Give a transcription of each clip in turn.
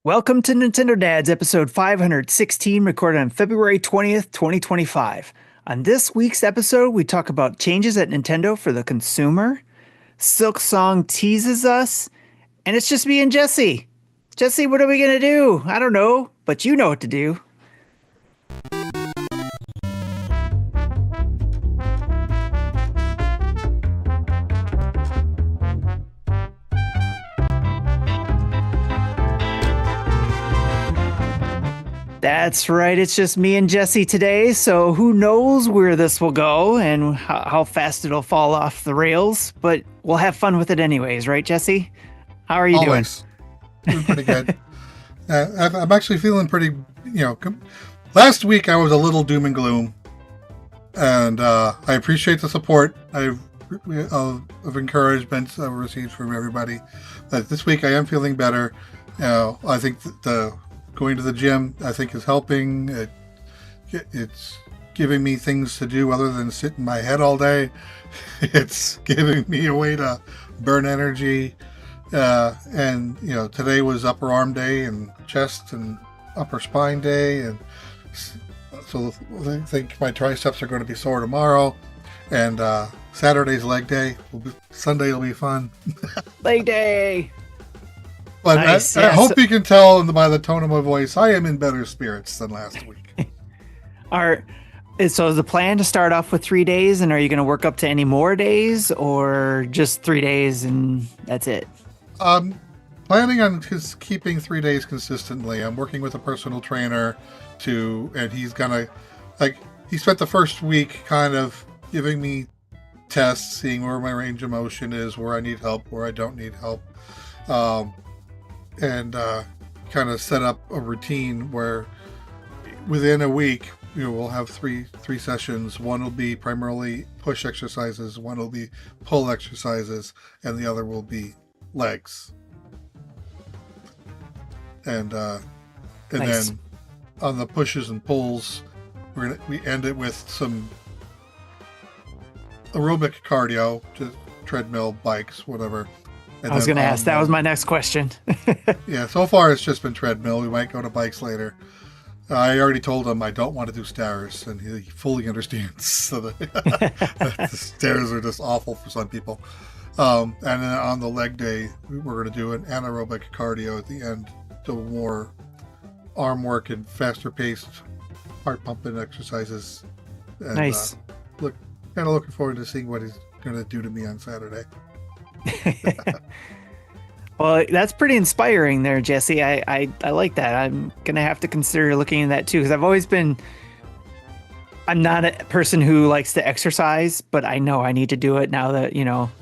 Welcome to Nintendo Dads, episode 516, recorded on February 20th, 2025. On this week's episode, we talk about changes at Nintendo for the consumer, Silksong teases us, and it's just me and Jesse. Jesse, what are we going to do? I don't know, but you know what to do. That's right. It's just me and Jesse today. So who knows where this will go and how fast it'll fall off the rails. But we'll have fun with it anyways, right, Jesse? How are you Always. Doing pretty good. I'm actually feeling pretty, last week I was a little doom and gloom. And I appreciate the support of encouragement I've received from everybody. But this week I am feeling better. I think the going to the gym, I think, is helping. It's giving me things to do other than sit in my head all day. It's giving me a way to burn energy. And today was upper arm day and chest and upper spine day. And so I think my triceps are going to be sore tomorrow. And Saturday's leg day. Sunday will be fun. Leg day. But nice. I hope you can tell by the tone of my voice, I am in better spirits than last week. So is the plan to start off with 3 days, and are you going to work up to any more days, or just 3 days and that's it? Planning on just keeping 3 days consistently. I'm working with a personal trainer and he's gonna, he spent the first week kind of giving me tests, seeing where my range of motion is, where I need help, where I don't need help. And kind of set up a routine where within a week we'll have three sessions. One will be primarily push exercises, one will be pull exercises, and the other will be legs. And Nice. then on the pushes and pulls, we end it with some aerobic cardio, just treadmill, bikes, whatever. I was going to ask. That was my next question. Yeah, so far it's just been treadmill. We might go to bikes later. I already told him I don't want to do stairs, and he fully understands. So the stairs are just awful for some people. And then on the leg day, we're going to do an anaerobic cardio at the end, so more arm work and faster paced heart pumping exercises. And, Nice. Kind of looking forward to seeing what he's going to do to me on Saturday. Well, that's pretty inspiring there, Jesse. I like that. I'm going to have to consider looking into that too, because I'm not a person who likes to exercise, but I know I need to do it now that,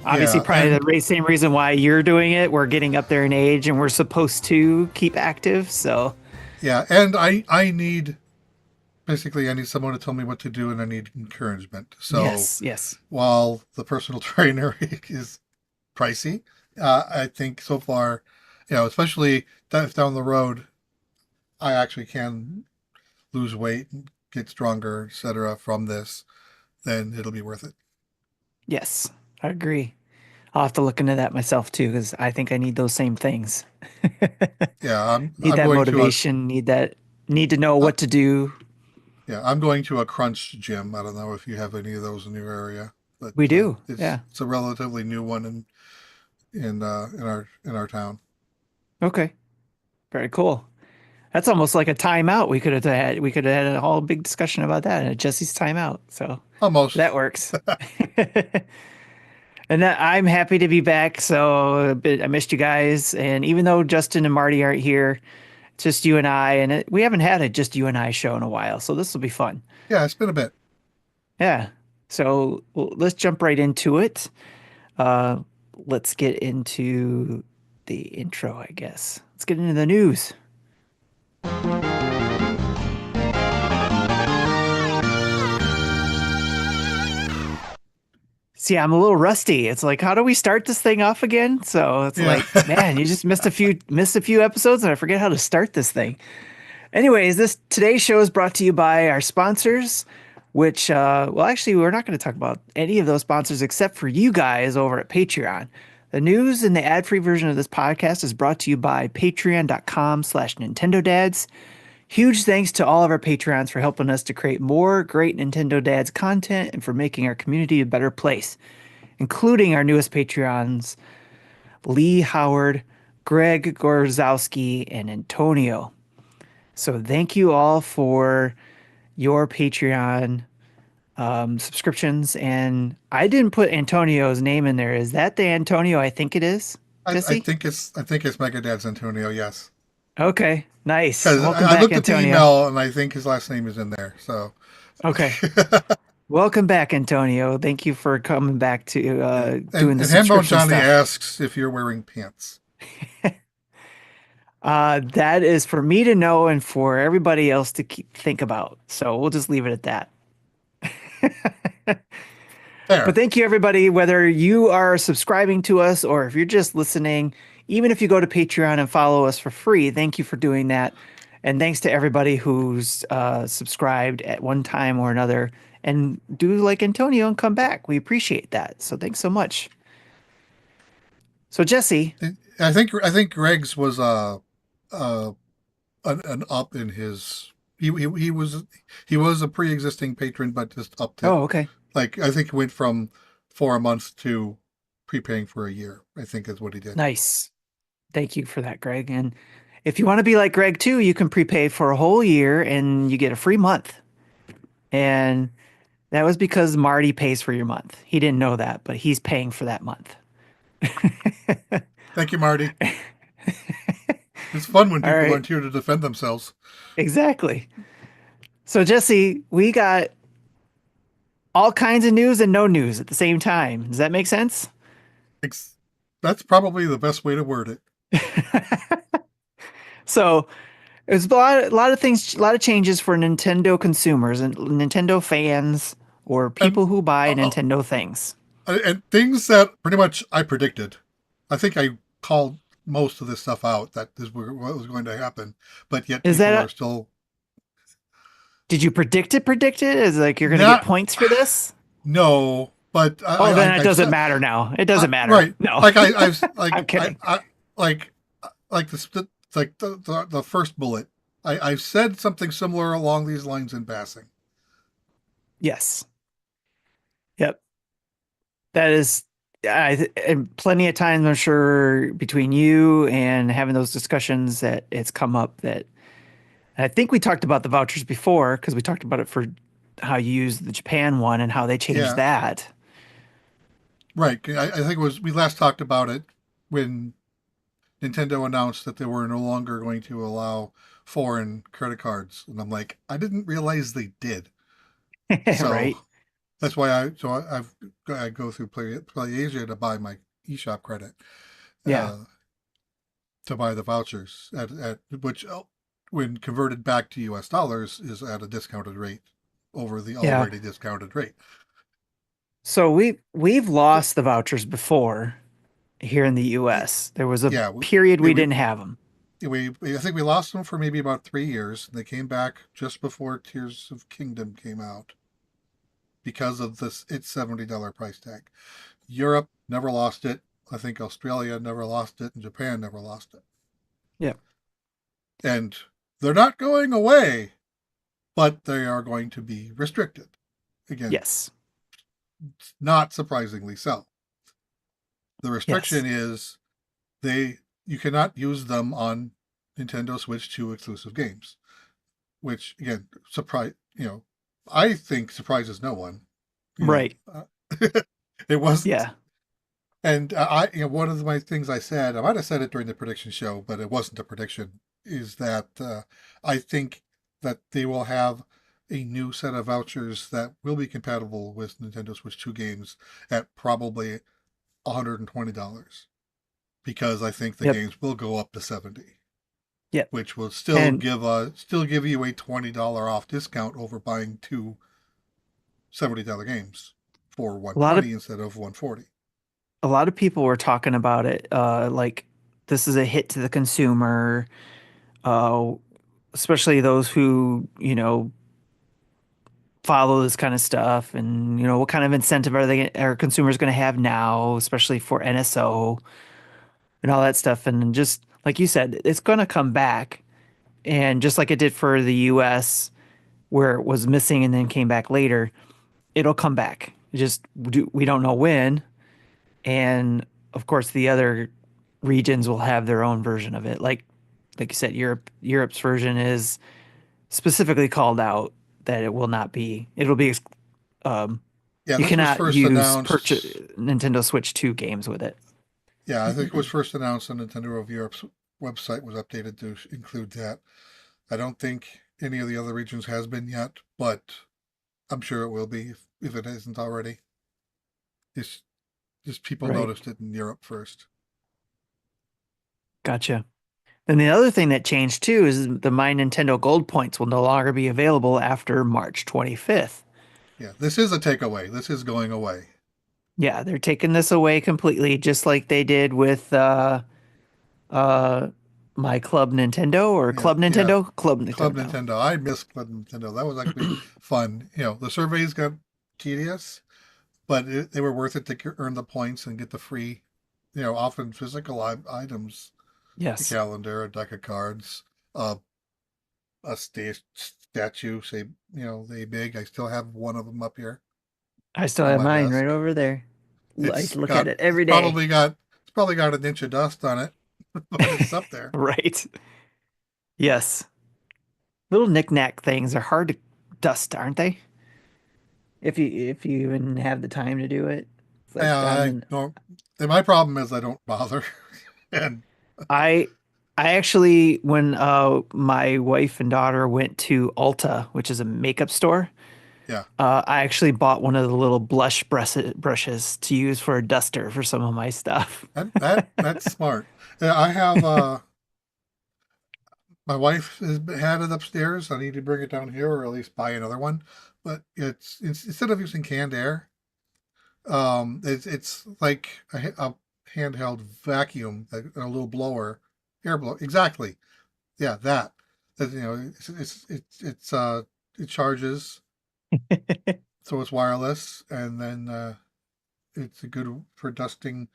obviously probably the same reason why you're doing it. We're getting up there in age and we're supposed to keep active. So yeah. And I need someone to tell me what to do, and I need encouragement. So yes. While the personal trainer is pricey, I think so far, especially if down the road I actually can lose weight and get stronger, etc. from this, then it'll be worth it. Yes, I agree. I'll have to look into that myself too, because I think I need those same things. Yeah, Need that motivation, need to know what to do. Yeah, I'm going to a crunch gym. I don't know if you have any of those in your area, but We do. It's a relatively new one in our town. Okay. Very cool. That's almost like a timeout. We could have had a whole big discussion about that at Jesse's timeout. So Almost. that works. And I'm happy to be back. So I missed you guys. And even though Justin and Marty aren't here, it's just you and I, and we haven't had a just you and I show in a while. So this will be fun. Yeah, it's been a bit. Yeah. So let's jump right into it. Let's get into the intro, I guess. Let's get into the news. See, I'm a little rusty. It's like, how do we start this thing off again? So it's like, man, you just missed a few episodes, and I forget how to start this thing. Anyways, today's show is brought to you by our sponsors, which, well, actually, we're not going to talk about any of those sponsors except for you guys over at Patreon. The news in the ad-free version of this podcast is brought to you by patreon.com/NintendoDads. Huge thanks to all of our Patreons for helping us to create more great Nintendo Dads content and for making our community a better place, including our newest Patreons, Lee Howard, Greg Gorzowski, and Antonio. So thank you all for your Patreon subscriptions. And I didn't put Antonio's name in there. Is that the Antonio I think it is, Jesse? I think it's Mega Dad's Antonio. Yes, Okay, nice. because Welcome I back, looked at the Antonio. email and I think his last name is in there. So Okay. Welcome back, Antonio. Thank you for coming back to yeah, doing the and Handbone subscription Johnny stuff. asks if you're wearing pants. That is for me to know and for everybody else to think about. So we'll just leave it at that. But There. thank you, everybody, whether you are subscribing to us or if you're just listening, even if you go to Patreon and follow us for free, thank you for doing that. And thanks to everybody who's subscribed at one time or another and do like Antonio and come back. We appreciate that. So thanks so much. So, Jesse, I think Greg's was uh an up in his he was a pre-existing patron but just upped it. oh, okay. Like I think he went from 4 months to prepaying for a year. I think is what he did. Nice. Thank you for that, Greg. And if you want to be like Greg too, you can prepay for a whole year and you get a free month. And that was because Marty pays for your month. He didn't know that, but he's paying for that month. Thank you, Marty. It's fun when All people right. aren't here to defend themselves. Exactly. So, Jesse, we got all kinds of news and no news at the same time. Does that make sense? That's probably the best way to word it. So, there's a lot of things, a lot of changes for Nintendo consumers and Nintendo fans or And people who buy uh, Nintendo things. and things that pretty much I predicted. I think I called most of this stuff out that this was what was going to happen, but yet Is people that are still did you predict it? Predict it? Is like you're going to get not points for this? no. But Oh, then it I've doesn't said matter now. It doesn't matter. right. No, Like I've I'm kidding. like like the first bullet. I've said something similar along these lines in passing. Yes. Yep. That is, and plenty of times, I'm sure, between you and having those discussions that it's come up that I think we talked about the vouchers before because we talked about it for how you use the Japan one and how they changed Yeah, that. right. I think it was we last talked about it when Nintendo announced that they were no longer going to allow foreign credit cards, and I'm like, I didn't realize they did. So Right. that's why I go through PlayAsia to buy my eShop credit, Yeah. uh, to buy the vouchers at which when converted back to US dollars is at a discounted rate over the Yeah. already discounted rate. So we've lost the vouchers before here in the US. There was a Yeah, period we, we we, didn't have them. I think we lost them for maybe about 3 years. And they came back just before Tears of Kingdom came out because of this its $70 price tag. Europe never lost it. I think Australia never lost it, and Japan never lost it. Yeah. And they're not going away, but they are going to be restricted. Again, Yes. not surprisingly so. The Yes. restriction is they you cannot use them on Nintendo Switch 2 exclusive games, which again, I think surprises no one. You know, Right. it wasn't. Yeah. And one of my things I said, I might have said it during the prediction show, but it wasn't a prediction, is that I think that they will have a new set of vouchers that will be compatible with Nintendo Switch 2 games at probably $120 because I think the Yep. games will go up to 70, Yep. which will And still give you a $20 off discount over buying two $70 games for a lot of 120 instead of 140. a lot of people were talking about it like this is a hit to the consumer, uh especially those who, follow this kind of stuff, and what kind of incentive are consumers going to have now, especially for NSO and all that stuff. And just like you said, it's going to come back, and just like it did for the US, where it was missing and then came back later, it'll come back. We don't know when, and of course the other regions will have their own version of it. Like you said, Europe's version is specifically called out that it will not be. It'll be um, Yeah, you this was cannot first use purchase announced. Nintendo Switch 2 games with it. Yeah, I think it was first announced on Nintendo of Europe's website was updated to include that. I don't think any of the other regions has been yet, but I'm sure it will be if it isn't already. Just, just people Right. noticed it in Europe first. Gotcha. Then the other thing that changed too is the My Nintendo Gold points will no longer be available after March 25th. Yeah, this is a takeaway. This is going away. Yeah, they're taking this away completely, just like they did with uh My Club Nintendo or Yeah, Club yeah. Nintendo? Club Club Nintendo. Nintendo. I miss Club Nintendo. That was actually fun. The surveys got tedious, but they were worth it to earn the points and get the free, often physical items, a Yes. calendar, a deck of cards, uh, a statue, say, they big. I still have one of them up here I still on have my mine right desk. over there. I It's look at got, it it's every day. probably got, it's probably got an inch of dust on it, but it's up there. Right. Yes. Little knick-knack things are hard to dust, aren't they? If you even have the time to do it. It's like I don't. And my problem is I don't bother, and I I actually when my wife and daughter went to Ulta, which is a makeup store, yeah, I actually bought one of the little brushes to use for a duster for some of my stuff. that's smart. Yeah, I have. My wife has had it upstairs. I need to bring it down here, or at least buy another one. But it's instead of using canned air, it's like a handheld vacuum, a little blower, air blower. Exactly. Yeah, that. It charges, so it's wireless, and then it's a good for dusting,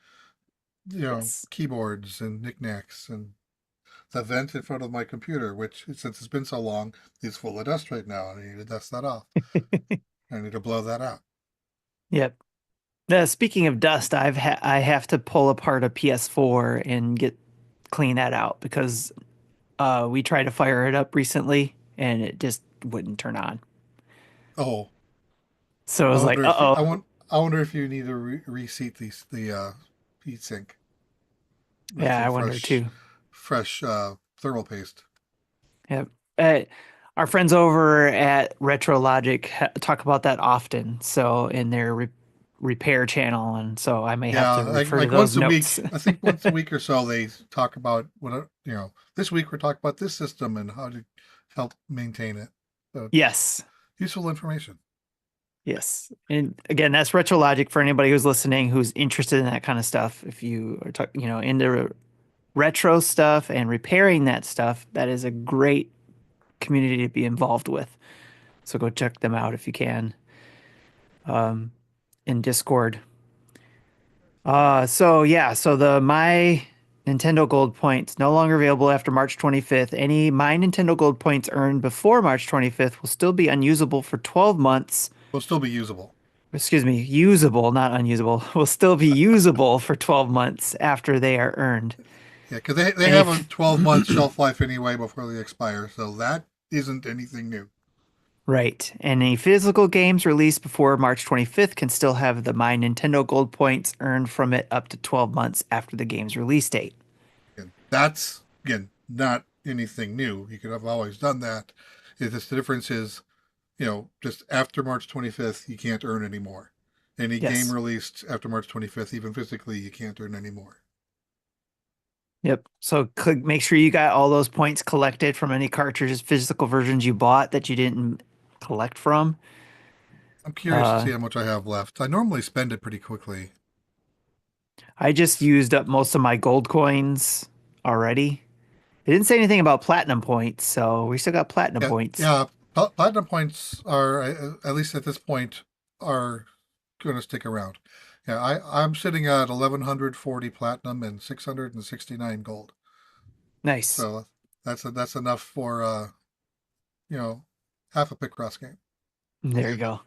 Yes. keyboards and knickknacks and the vent in front of my computer, which since it's been so long, is full of dust right now, and I need to dust that off. I need to blow that out. Yep. Speaking of dust, I have to pull apart a PS4 and get clean that out because we tried to fire it up recently and it just wouldn't turn on. Oh, So I I was like, wonder if you, uh-oh. I wonder if you need to reseat the heat sink with Yeah, some I wonder too. fresh thermal paste. Yep. Uh, our friends over at Retro Logic talk about that often, so in their repair channel, and so I may have Yeah, to refer to like those once a notes. week. I think once a week or so they talk about this week we're talking about this system and how to help maintain it. So Yes. useful information. Yes. And again, that's Retro Logic for anybody who's listening who's interested in that kind of stuff. If you are into retro stuff and repairing that stuff, that is a great community to be involved with. So go check them out if you can in Discord. So yeah, so the My Nintendo Gold points no longer available after March 25th. Any My Nintendo Gold points earned before March 25th will still be unusable for 12 months. Will still be usable. Excuse me, usable, not unusable. Will still be usable for 12 months after they are earned. Yeah, because they And have a if 12-month shelf life anyway before they expire, so that isn't anything new. right, any physical games released before March 25th can still have the My Nintendo Gold points earned from it up to 12 months after the game's release date. And that's again not anything new. You could have always done that. It's just the difference is, just after March 25th, you can't earn anymore. Any game Yes. released after March 25th, even physically, you can't earn anymore. Yep. So make sure you got all those points collected from any cartridges, physical versions you bought that you didn't collect from. I'm curious to Uh, see how much I have left. I normally spend it pretty quickly. I just used up most of my gold coins already. It didn't say anything about platinum points, so we still got platinum Yeah, points. yeah. Platinum points are, at least at this point, are going to stick around. Yeah, I'm sitting at 1140 platinum and 669 gold. Nice. So that's enough for you know half a Picross game. There you go.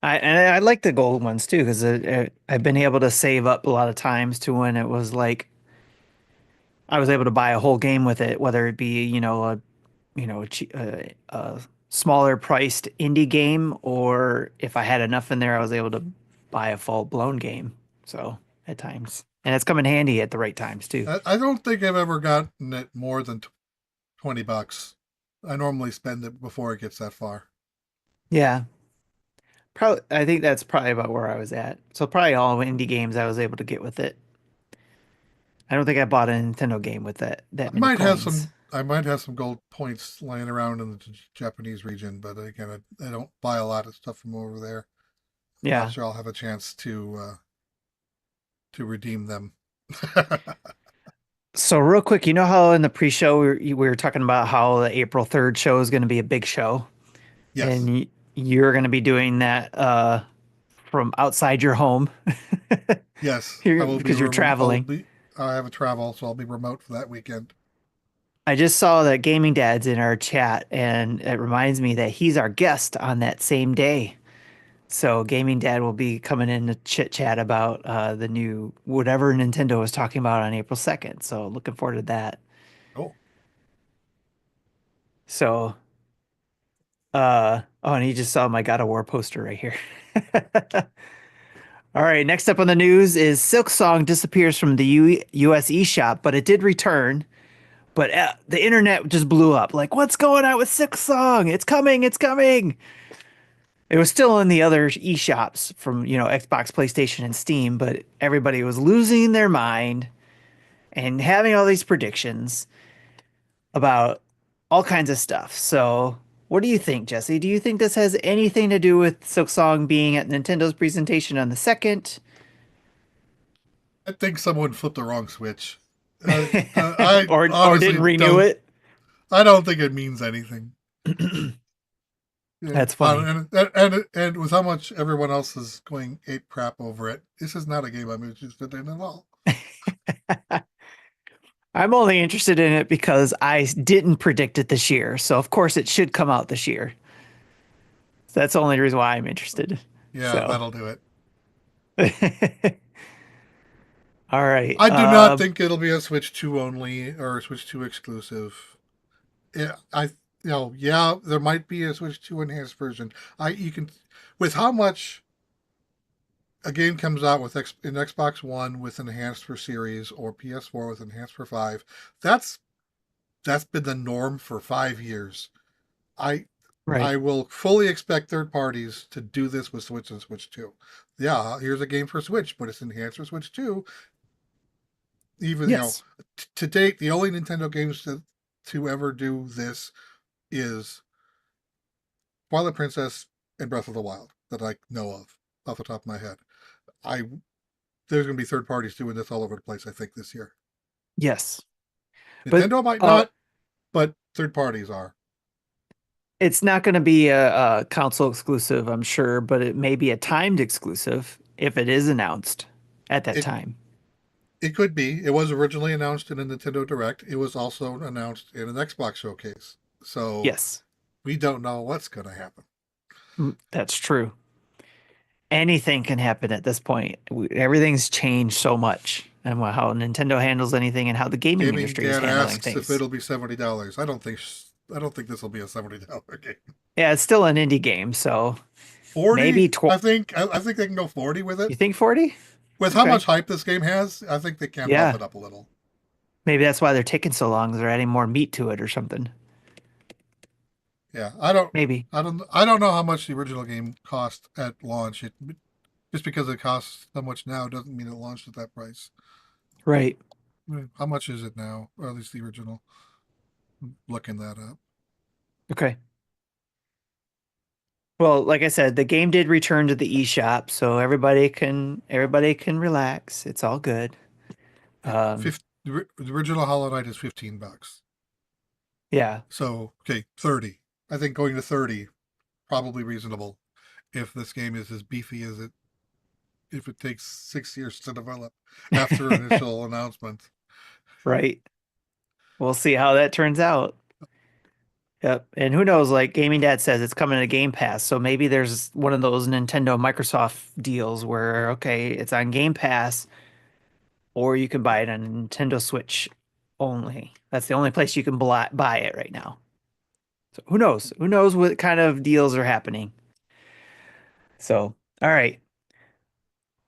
I like the gold ones too because I've been able to save up a lot of times to when it was like I was able to buy a whole game with it, whether it be a smaller priced indie game, or if I had enough in there, I was able to buy a full blown game. So at times, and it's come in handy at the right times too. I don't think I've ever gotten it more than $20. I normally spend it before it gets that far. Yeah, probably. I think that's probably about where I was at. So probably all indie games I was able to get with it. I don't think I bought a Nintendo game with that many coins. I might have some gold points lying around in the Japanese region, but again, I don't buy a lot of stuff from over there. I'm not Yeah. sure I'll have a chance to redeem them. So real quick, you know how in the pre-show we were talking about how the April 3rd show is going to be a big show, and Yes, you're going to be doing that from outside your home yes, I here will be because you're remote. traveling. I have a travel, so I'll be remote for that weekend. I just saw that Gaming Dad's in our chat, and it reminds me that he's our guest on that same day. So Gaming Dad will be coming in to chit chat about the new whatever Nintendo was talking about on April 2nd. So looking forward to that. Oh, So oh, and he just saw my God of War poster right here. All right, next up on the news is Silksong disappears from the US eShop, but it did return. But the internet just blew up. Like, what's going on with Silksong? It's coming, it's coming. It was still in the other eShops from, Xbox, PlayStation, and Steam, but everybody was losing their mind and having all these predictions about all kinds of stuff. So, what do you think, Jesse? Do you think this has anything to do with Silksong being at Nintendo's presentation on the second? I think someone flipped the wrong switch. I or didn't honestly renew don't. it? I don't think it means anything. Yeah, That's funny. and with how much everyone else is going ape crap over it, this is not a game I'm interested in at all. I'm only interested in it because I didn't predict it this year. So, of course, it should come out this year. So that's the only reason why I'm interested. Yeah, So, that'll do it. all right. I do not think it'll be a Switch 2 only or a Switch 2 exclusive. Yeah, yeah, there might be a Switch 2 enhanced version. You can, with how much a game comes out with in Xbox One with enhanced for Series or PS4 with enhanced for 5, that's been the norm for 5 years. I Right. I will fully expect third parties to do this with Switch and Switch 2. Yeah, here's a game for Switch, but it's enhanced for Switch 2. Even, Yes. to date, the only Nintendo games to ever do this is Twilight Princess and Breath of the Wild that I know of off the top of my head. I There's going to be third parties doing this all over the place, I think, this year. Yes. But Nintendo might not, but third parties are. it's not going to be a console exclusive, I'm sure, but it may be a timed exclusive if it is announced at that It time. it could be. It was originally announced in a Nintendo Direct. It was also announced in an Xbox showcase. So Yes. we don't know what's going to happen. That's true. Anything can happen at this point. Everything's changed so much, and how Nintendo handles anything and how the gaming Gaming industry is Dad handling asks if things. it'll be $70. I don't think this will be a $70 game. Yeah, it's still an indie game, so 40? maybe 12. I think they can go 40 with it. You think 40? With how Okay. much hype this game has, I think they can bump Yeah. it up a little. Maybe that's why they're taking so long. They're adding more meat to it or something. Yeah, Maybe. I don't know how much the original game cost at launch. Just because it costs so much now doesn't mean it launched at that price. Right. How much is it now? Or at least the original. I'm looking that up. Okay. Well, like I said, the game did return to the eShop, so everybody can relax. It's all good. Yeah, Um, the original Hollow Knight is $15. yeah. So okay, 30. I think going to 30 probably reasonable if this game is as beefy as it if it takes 6 years to develop after initial announcement. Right. We'll see how that turns out. Yep. And who knows, like Gaming Dad says it's coming to Game Pass. So maybe there's one of those Nintendo Microsoft deals where, okay, it's on Game Pass, or you can buy it on Nintendo Switch only. That's the only place you can buy it right now. So who knows? Who knows what kind of deals are happening? So, all right.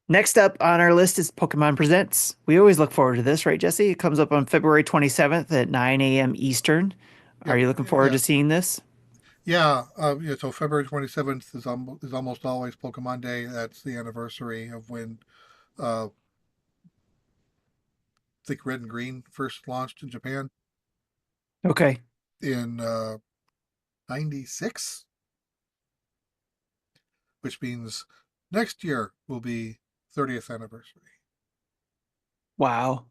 Next up on our list is Pokemon Presents. We always look forward to this, right, Jesse? It comes up on February 27th at 9 a.m. Eastern. Are Yep. you looking forward Yeah. to seeing this? Yeah. Yeah. So February 27th is almost always Pokemon Day. That's the anniversary of when I think Red and Green first launched in Japan Okay. in '96, which means next year will be 30th anniversary. Wow.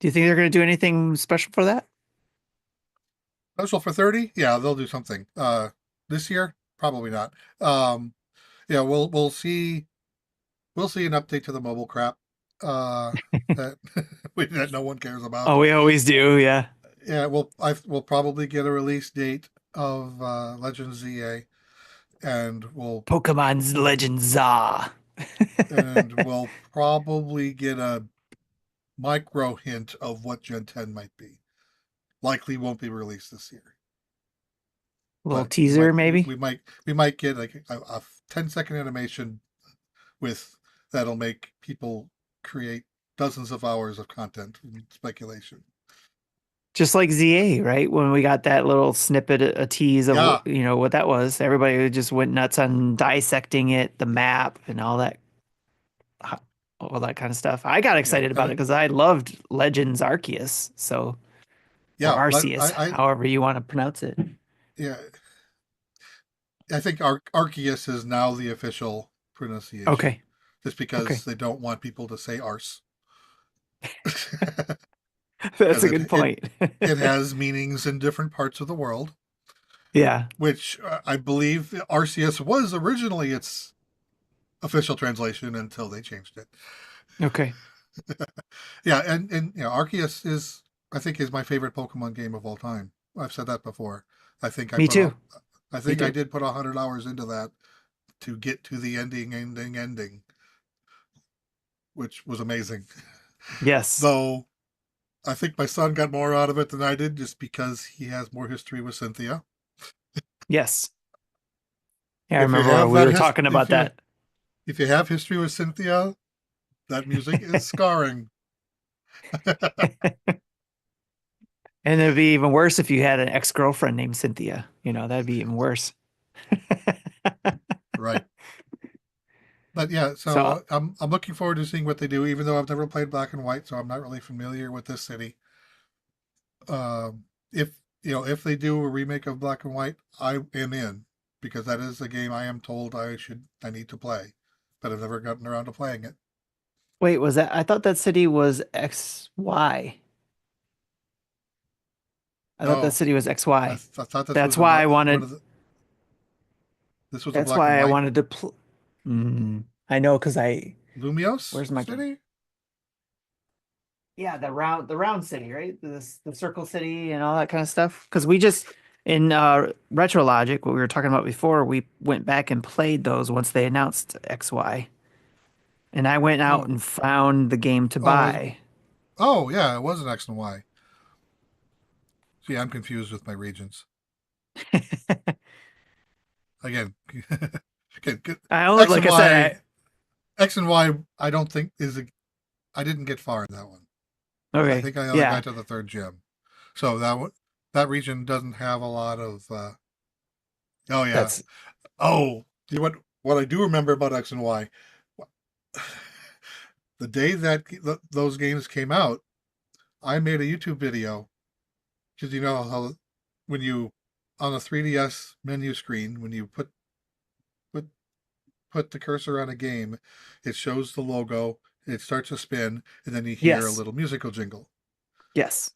Do you think they're going to do anything special for that? Special for 30? Yeah, they'll do something. This year, probably not. Um, yeah, we'll see an update to the mobile crap that that no one cares about. Oh, we always do. Yeah. Yeah, we'll probably get a release date of Legends ZA, and Pokemon's Legend Za. we'll probably get a micro hint of what Gen 10 might be. Likely won't be released this year, Little but we teaser, might maybe. we might get like a 10-second animation with that'll make people create dozens of hours of content and speculation. Just like ZA, right? When we got that little snippet, a tease of Yeah, what that was. Everybody just went nuts on dissecting it, the map, and all that kind of stuff. I got yeah, excited about it and because I loved Legends Arceus, so or yeah. Arceus, however you want to pronounce it. Yeah, I think Arceus is now the official pronunciation, Okay, just okay, because they don't want people to say arse, that's because a good point. it has meanings in different parts of the world. Yeah. Which I believe Arceus was originally its official translation until they changed it. Okay. Yeah, and Arceus I think is my favorite Pokemon game of all time. I've said that before. I think I Me put too. a, I Me think I too. did put 100 hours into that to get to the ending, which was amazing. Yes. Though I think my son got more out of it than I did, just because he has more history with Cynthia. Yes. Yeah, I If you remember when have we that were talking about that. if you have history with Cynthia, that music is scarring. And it'd be even worse if you had an ex-girlfriend named Cynthia. That'd be even worse. Right. But yeah, So, so I'm looking forward to seeing what they do, even though I've never played Black and White, so I'm not really familiar with this city. If if they do a remake of Black and White, I am in, because that is a game I am told I need to play, but I've never gotten around to playing it. wait, I thought that city was XY. I thought that Oh, city was XY. I thought this That's was why I one wanted of the this was a that's Black and why I White. wanted to pl I know because Lumios where's my City. yeah, the round city, right? The circle city and all that kind of stuff. Because we just in Retro Logic, what we were talking about before, we went back and played those once they announced XY. And I went out Oh, and found the game to oh, was buy. oh yeah, it was an X and Y. See, I'm confused with my regions again. Okay, I only, X like and I said, Y, X and Y. I don't think I didn't get far in that one. I okay, think I only yeah, got to the third gym. So that region doesn't have a lot of. Oh yeah. that's Oh, what I do remember about X and Y, the day that those games came out, I made a YouTube video, because you know how when you on a 3DS menu screen, when you put put the cursor on a game, it shows the logo, it starts to spin, and then you hear a yes, little musical jingle. yes.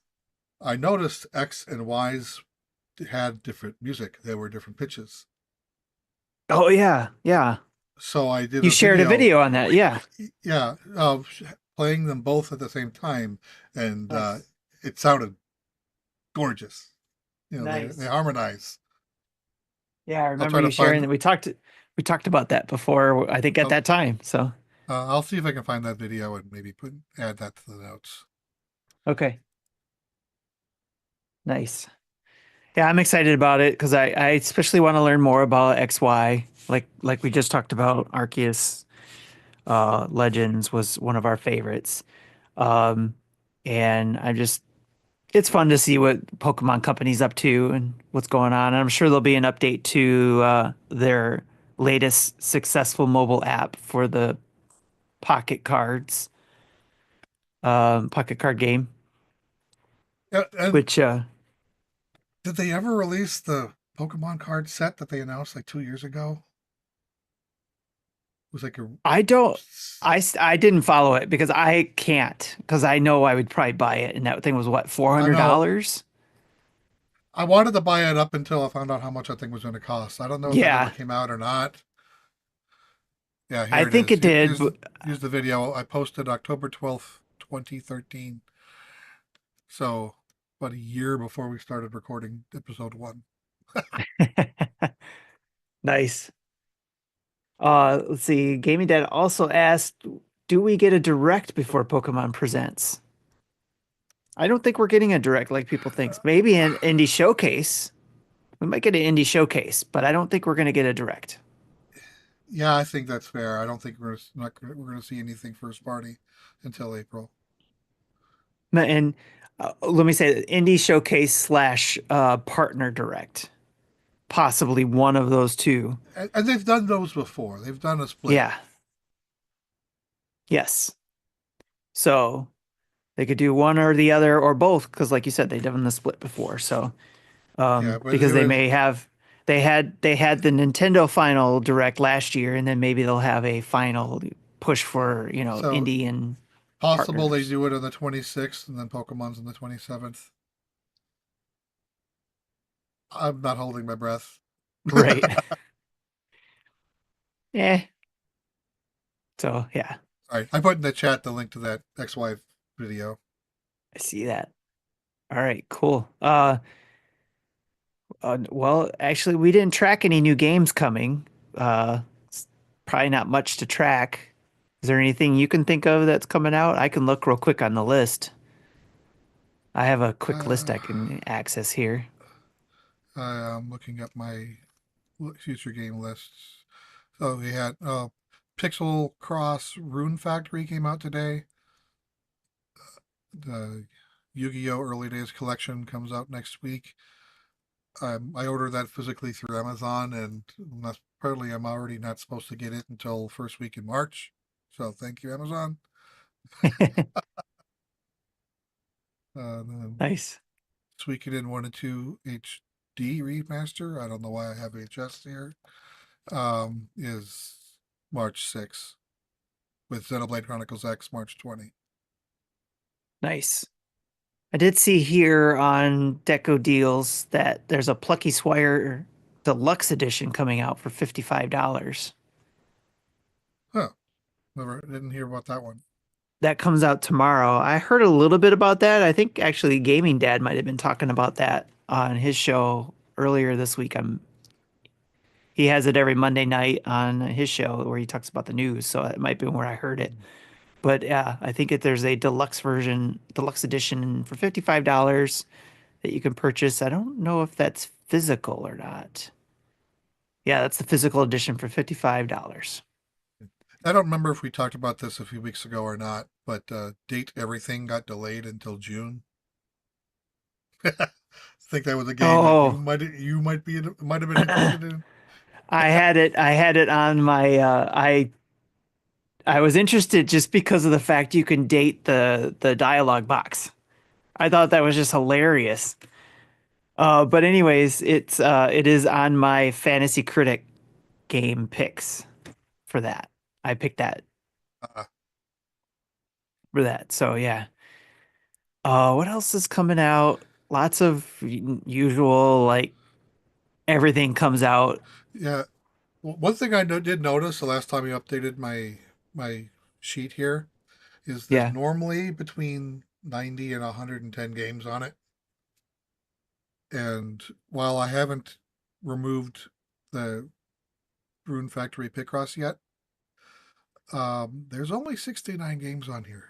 I noticed X and Y's had different music. There were different pitches. Oh yeah, yeah. So I did You a shared a video, video on that. Yeah. yeah, of playing them both at the same time, and Nice. it sounded gorgeous. They Nice. harmonize. Yeah, I I'll remember try to you sharing find. that. We talked about that before, I think at I'll, that time. So, I'll see if I can find that video and maybe add that to the notes. okay. Nice. Yeah, I'm excited about it because I especially want to learn more about XY. Like we just talked about, Arceus Legends was one of our favorites. Um, and it's fun to see what Pokemon Company's up to and what's going on. And I'm sure there'll be an update to their latest successful mobile app for the Pocket Cards, Pocket Card game, Yeah, and which did they ever release the Pokemon card set that they announced like 2 years ago? It was like a. I don't. I didn't follow it because I can't because I know I would probably buy it and that thing was what, four I hundred know. dollars? I wanted to buy it up until I found out how much that thing was going to cost. I don't know if that ever Yeah, came out or not. Yeah, I here it think is. it did. Here's the video I posted October 12th, 2013. So about a year before we started recording episode one. Nice. Let's see. Gaming Dad also asked, do we get a direct before Pokemon Presents? I don't think we're getting a direct like people think. Maybe an indie showcase. We might get an indie showcase, but I don't think we're going to get a direct. Yeah, I think that's fair. I don't think we're going to see anything first party until April. And let me say indie showcase slash partner direct. Possibly one of those two. And they've done those before. They've done a split. Yeah. Yes. So they could do one or the other or both because, like you said, they've done the split before. So Yeah, but because it they was may have they had the Nintendo Final Direct last year, and then maybe they'll have a final push for so indie and possible they partners. do it on the 26th and then Pokemon's on the 27th. I'm not holding my breath. Right. Yeah. So yeah, All right, I put in the chat the link to that ex-wife video. I see that. All right, cool. Well, actually, we didn't track any new games coming. It's probably not much to track. Is there anything you can think of that's coming out? I can look real quick on the list. I have a quick list Uh, I can access here. I'm looking at my future game lists. So we had Pixel Cross Rune Factory came out today. The Yu-Gi-Oh! Early Days collection comes out next week. I ordered that physically through Amazon, and apparently I'm already not supposed to get it until first week in March. So thank you, Amazon. The Nice. Suikoden 1 and 2 HD remaster. I don't know why I have HS here. Is March 6th with Xenoblade Chronicles X March 20. Nice. I did see here on Deco Deals that there's a Plucky Swire Deluxe Edition coming out for $55. Huh. Never didn't hear about that one. That comes out tomorrow. I heard a little bit about that. I think actually Gaming Dad might have been talking about that on his show earlier this week. He has it every Monday night on his show where he talks about the news, so it might be where I heard it. But yeah, I think there's a deluxe version, deluxe edition for $55 that you can purchase. I don't know if that's physical or not. Yeah, that's the physical edition for $55. I don't remember if we talked about this a few weeks ago or not, but Date Everything got delayed until June. I think that was a game that Oh, might have been interested in. I had it on my I was interested just because of the fact you can date the dialogue box. I thought that was just hilarious. But anyways, it is on my fantasy critic game picks for that. I picked that Uh, for that. So yeah. What else is coming out? lots of usual like everything comes out. Yeah. One thing I did notice the last time I updated my sheet here is there's Yeah. normally between 90 and 110 games on it. And while I haven't removed the Rune Factory Picross yet, there's only 69 games on here.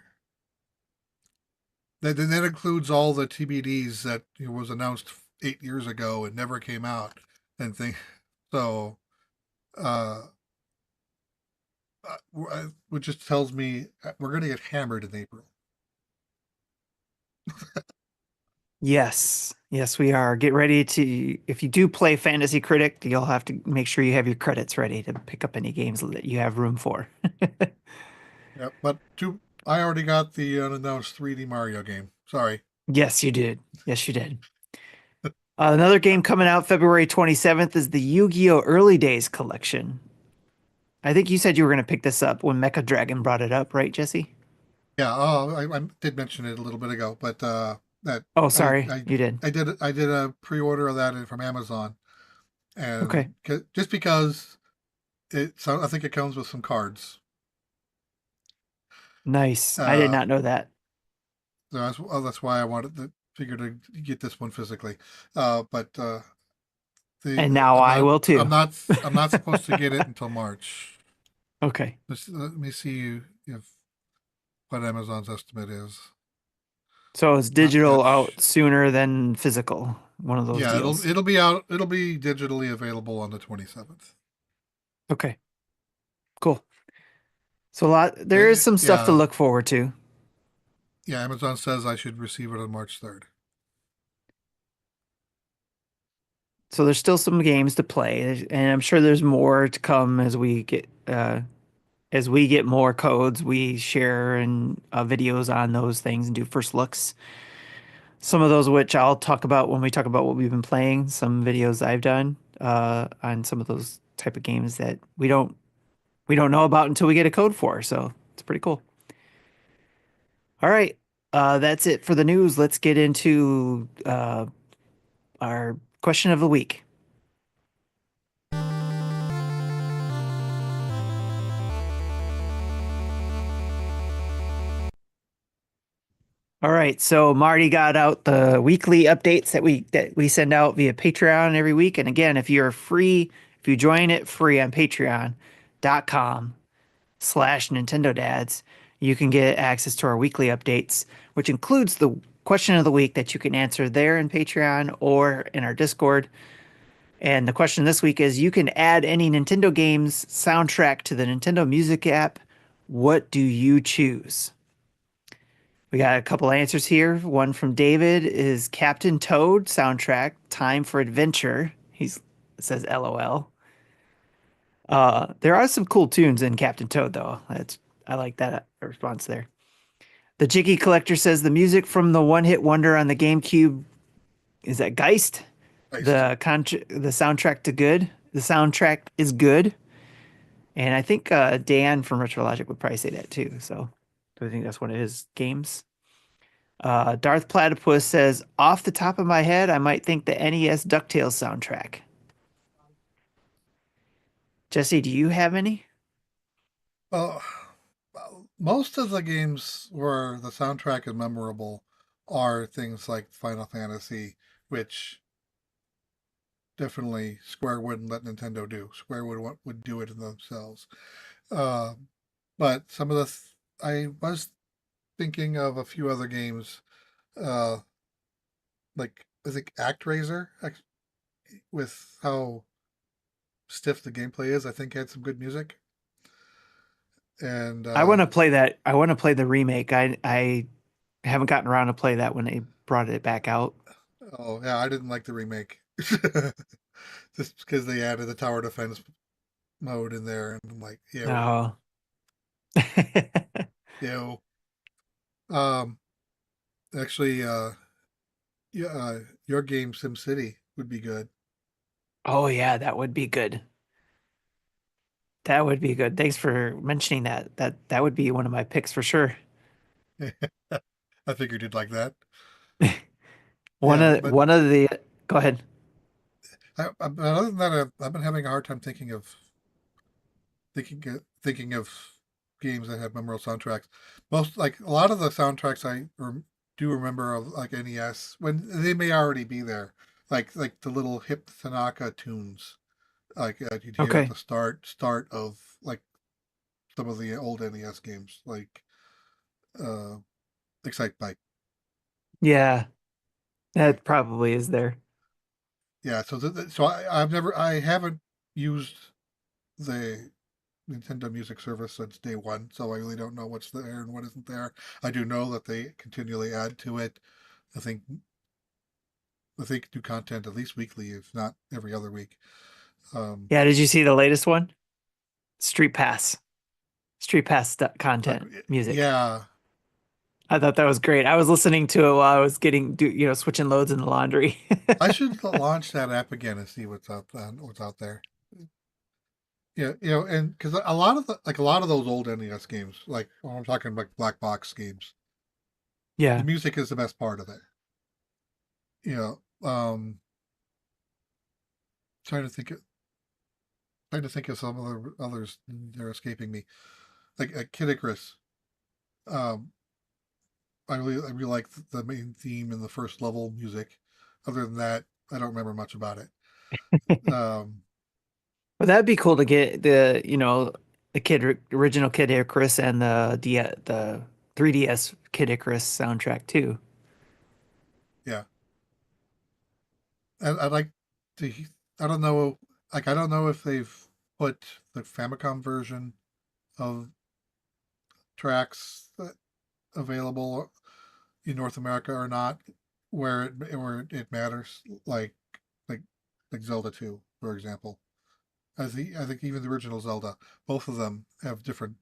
That includes all the TBDs that was announced 8 years ago and never came out and thing. So, uh, which just tells me we're going to get hammered in April. Yes. Yes, we are. Get ready to, if you do play Fantasy Critic, you'll have to make sure you have your credits ready to pick up any games that you have room for. Yeah, but I already got the unannounced 3D Mario game. Sorry. Yes, you did. Yes, you did. Another game coming out February 27th is the Yu-Gi-Oh! Early Days collection. I think you said you were going to pick this up when Mecha Dragon brought it up, right, Jesse? Yeah, I did mention it a little bit ago, but that Oh, I, sorry, I you did. I did a pre-order of that from Amazon, Okay, and just because I think it comes with some cards. nice. I did Uh, not know that. so that's why I wanted to figure to get this one physically. But And now I'm I not will too. I'm not supposed to get it until March. Okay. Let me see if what Amazon's estimate is. So it's Not digital yet. out sooner than physical. One of those Yeah, deals. it'll be out. It'll be digitally available on the 27th. Okay, cool. So there is some stuff to Yeah, look forward to. yeah. Amazon says I should receive it on March 3rd. So there's still some games to play, and I'm sure there's more to come as we get more codes. We share and videos on those things and do first looks. Some of those which I'll talk about when we talk about what we've been playing. Some videos I've done on some of those type of games that we don't know about until we get a code for. So it's pretty cool. All right, that's it for the news. Let's get into our question of the week. All right, so Marty got out the weekly updates that we send out via Patreon every week. And again, if you join it free on patreon.com/Nintendo Dads, you can get access to our weekly updates, which includes the question of the week that you can answer there in Patreon or in our Discord. And the question this week is you can add any Nintendo games soundtrack to the Nintendo Music app. What do you choose? We got a couple answers here. One from David is Captain Toad soundtrack, Time for Adventure. It says LOL. There are some cool tunes in Captain Toad though. I like that response there. The Jiggy Collector says the music from the one-hit wonder on the GameCube is that Geist. Iced. The soundtrack to good. The soundtrack is good, and I think Dan from RetroLogic would probably say that too. So I think that's one of his games. Darth Platypus says, off the top of my head, I might think the NES DuckTales soundtrack. Jesse, do you have any? Well, most of the games where the soundtrack is memorable are things like Final Fantasy, which definitely Square wouldn't let Nintendo do. Square would do it themselves. Uh, but some of I was thinking of a few other games, uh, like I think ActRaiser, with how stiff the gameplay is. I think had some good music, and I want to play that. I want to play the remake. I haven't gotten around to play that when they brought it back out. oh yeah, I didn't like the remake. Just because they added the tower defense mode in there, and I'm like, ew, No. ew. Um, actually, yeah, your game SimCity would be good. Oh yeah, that would be good. That would be good. Thanks for mentioning that. That would be one of my picks for sure. I figured you'd like that. Yeah, but one of the go ahead. but other than that, I've been having a hard time thinking of games that have memorable soundtracks. Most like a lot of the soundtracks do remember of like NES when they may already be there, like the little hip Tanaka tunes like you'd hear at Okay. the start of like some of the old NES games, like uh, Excite Bike. Yeah, Like that probably is there. yeah, so I haven't used the Nintendo Music Service since day one, so I really don't know what's there and what isn't there. I do know that they continually add to it. I think I think new content at least weekly, if not every other week. Um, Yeah, did you see the latest one? Street Pass. Street Pass like content music. yeah, I thought that was great. I was listening to it while I was switching loads in the laundry. I should launch that app again and see what's out there. Yeah, and because a lot of those old NES games, like when I'm talking like black box games, the Yeah. music is the best part of it. You know, trying to think of some of the others. They're escaping me. Like Kid Icarus. Um, I really like the main theme and the first level music. Other than that, I don't remember much about it. Um, But that'd be cool to get the original Kid Icarus and the 3DS Kid Icarus soundtrack too. yeah, I'd like to. I don't know. Like I don't know if they've put the Famicom version of tracks available in North America or not, where it matters. Like like Zelda 2, for example. I think even the original Zelda, both of them have different.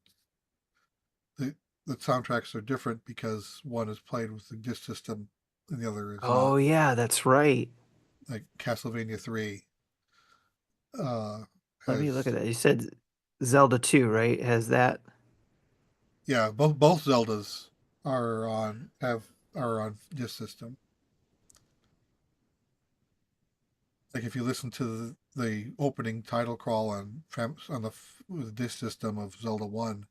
The, the soundtracks are different because one is played with the disc system and the other is Oh not. yeah, that's right. Like Castlevania 3 uh, Let me look has at that. You said Zelda 2, right? Has that? yeah, both Zeldas are on disc system. Like if you listen to the opening title crawl on the disc system of Zelda 1,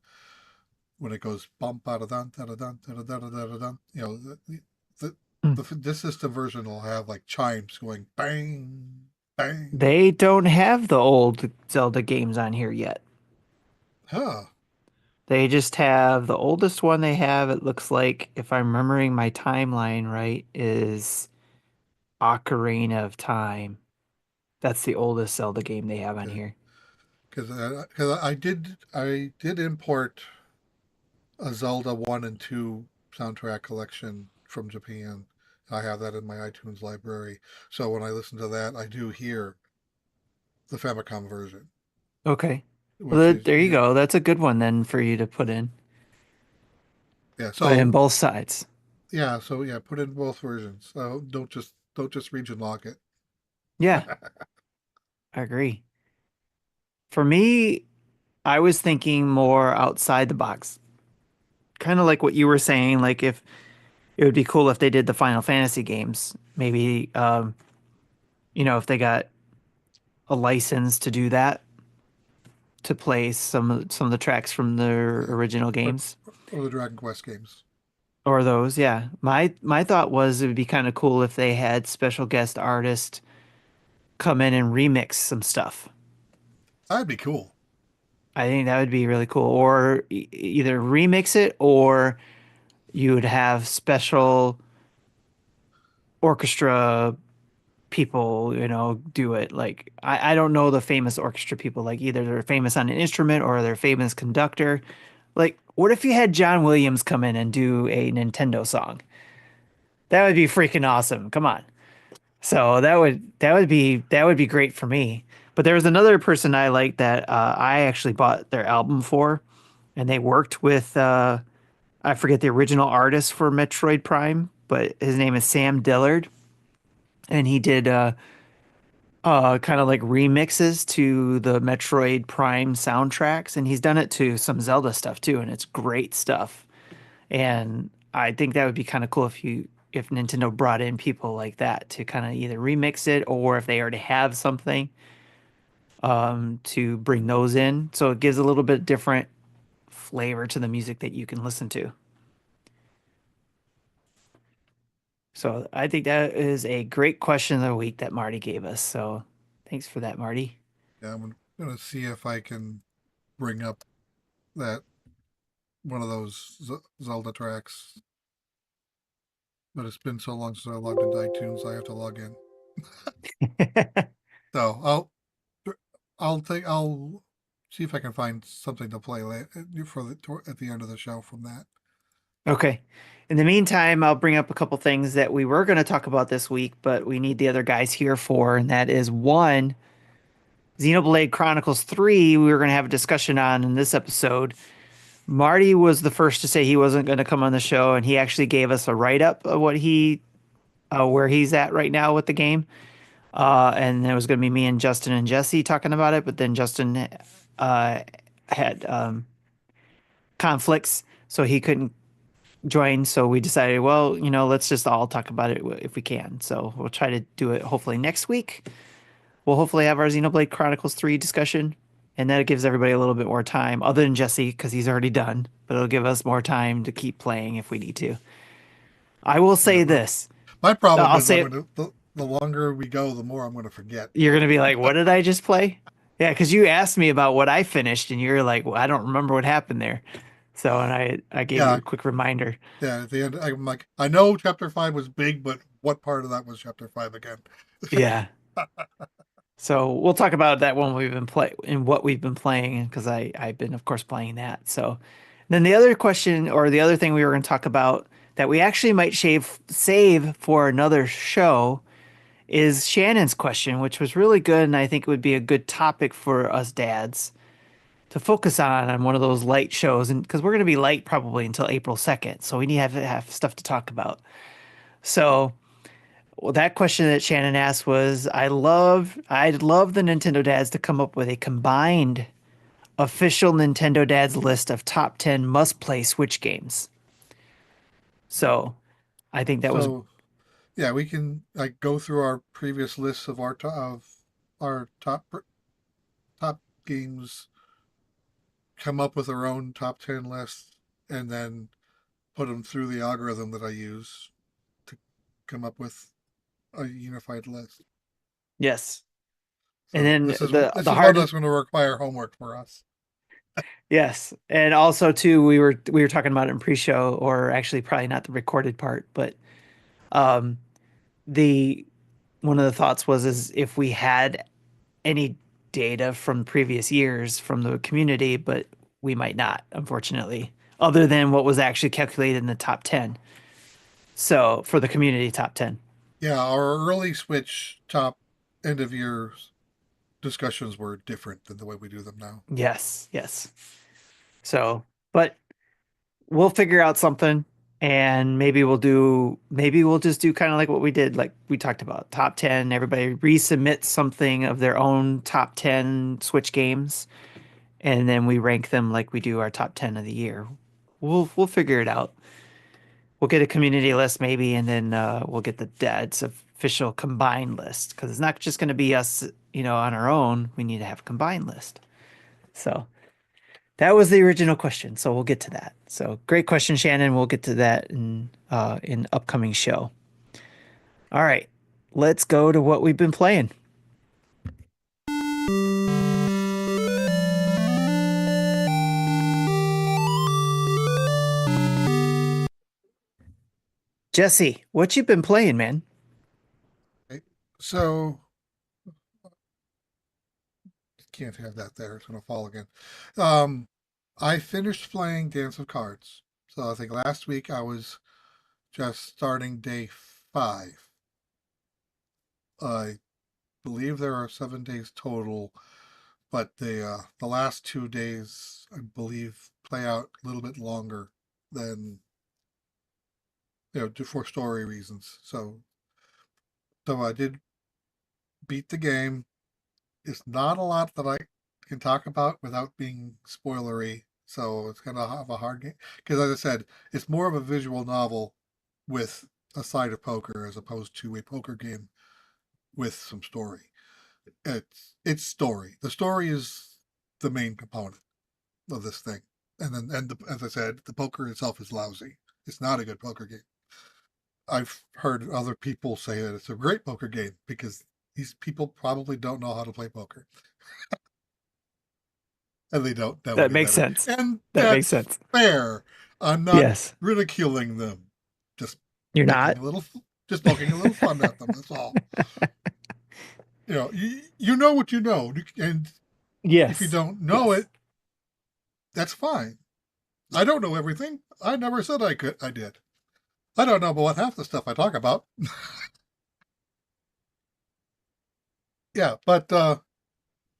when it goes bump da da dun da da dun da da da da da dun, the Mm. the disc system version will have like chimes going bang bang. They don't have the old Zelda games on here yet. Huh. They just have the oldest one they have, it looks like, if I'm remembering my timeline right, is Ocarina of Time. That's the oldest Zelda game they have on Okay. here. Because I did import a Zelda 1 and 2 soundtrack collection from Japan. I have that in my iTunes library. So when I listen to that, I do hear the Famicom version, Okay. Well, which is there you go. That's a good one then for you to put in. yeah. Put in So both sides. yeah, put in both versions. So don't just region lock it. Yeah, I agree. For me, I was thinking more outside the box. Kind of like what you were saying, like if it would be cool if they did the Final Fantasy games. Maybe if they got a license to do that, to play some of the tracks from their Yeah, original or games or the Dragon Quest games. or those. Yeah. My thought was it would be kind of cool if they had special guest artists come in and remix some stuff. That'd be cool. I think that would be really cool. Or either remix it or you would have special orchestra people, do it. Like I don't know the famous orchestra people. Like either they're famous on an instrument or they're famous conductor. Like, what if you had John Williams come in and do a Nintendo song? That would be freaking awesome. Come on. So that would be great for me. But there was another person I liked that I actually bought their album for, and they worked with I forget the original artist for Metroid Prime, but his name is Sam Dillard, and he did kind of like remixes to the Metroid Prime soundtracks, and he's done it to some Zelda stuff too, and it's great stuff. And I think that would be kind of cool if Nintendo brought in people like that to kind of either remix it or if they already have something to bring those in. So it gives a little bit different flavor to the music that you can listen to. So I think that is a great question of the week that Marty gave us. So thanks for that, Marty. Yeah, I'm gonna see if I can bring up that one of those Zelda tracks. But it's been so long since I logged into iTunes, I have to log in. So I'll see if I can find something to play for at the end of the show from that. Okay. In the meantime, I'll bring up a couple things that we were going to talk about this week, but we need the other guys here for, and that is one, Xenoblade Chronicles 3, we were going to have a discussion on in this episode. Marty was the first to say he wasn't going to come on the show, and he actually gave us a write up of where he's at right now with the game. And it was going to be me and Justin and Jesse talking about it, but then Justin had conflicts, so he couldn't join. So we decided, well, let's just all talk about it if we can. So we'll try to do it hopefully next week. We'll hopefully have our Xenoblade Chronicles 3 discussion, and that gives everybody a little bit more time, other than Jesse, because he's already done, but it'll give us more time to keep playing if we need to. I will say Yeah, this. my problem I'll is say the longer we go, the more I'm going to forget. you're going to be like, what did I just play? Yeah, because you asked me about what I finished, and you're like, well, I don't remember what happened there. So, and I gave you Yeah, a quick reminder. yeah. At the end, I'm like, I know Chapter 5 was big, but what part of that was Chapter 5 again? Yeah. So we'll talk about that when we've been play and what we've been playing because I've been of course playing that. So then the other question or the other thing we were going to talk about that we actually might save for another show is Shannon's question, which was really good, and I think it would be a good topic for us dads to focus on one of those light shows, and because we're going to be light probably until April 2nd, so we need to have stuff to talk about. So well, that question that Shannon asked was, I'd love the Nintendo dads to come up with a combined official Nintendo dads list of top 10 must play Switch games. So I think that was, So, yeah, we can like go through our previous lists of our top games, come up with our own top 10 lists, and then put them through the algorithm that I use to come up with a unified list. yes. And So then this the is one hardest, that's going to require homework for us. yes. And also too, we were talking about it in pre-show, or actually probably not the recorded part, but um the one of the thoughts was is if we had any data from previous years from the community, but we might not, unfortunately, other than what was actually calculated in the top 10. So for the community top 10. Yeah, our early Switch top end of year discussions were different than the way we do them now. Yes, yes. So, but we'll figure out something and maybe we'll just do kind of like what we did, like we talked about top 10. Everybody resubmit something of their own top 10 Switch games, and then we rank them like we do our top 10 of the year. We'll figure it out. We'll get a community list maybe, and then we'll get the dad's official combined list because it's not just going to be us, on our own. We need to have a combined list. So that was the original question. So we'll get to that. So great question, Shannon. We'll get to that in upcoming show. All right, let's go to what we've been playing. Jesse, what you been playing, man? Okay. So can't have that there. It's going to fall again. I finished playing Dance of Cards. So I think last week I was just starting day 5. I believe there are 7 days total, but the last 2 days I believe play out a little bit longer than for story reasons. So I did beat the game. It's not a lot that I can talk about without being spoilery, so it's gonna have a hard game because, as I said, it's more of a visual novel with a side of poker as opposed to a poker game with some story. It's story. The story is the main component of this thing, as I said, the poker itself is lousy. It's not a good poker game. I've heard other people say that it's a great poker game because these people probably don't know how to play poker, and they don't know That any makes better. sense. And That makes that's sense. fair. I'm not Yes. ridiculing them. Just You're picking not? a little, just poking a little fun at them. That's all. You know what you know, and if you Yes. don't know Yes. it, that's fine. I don't know everything. I never said I could. I did. I don't know about half the stuff I talk about. Yeah, but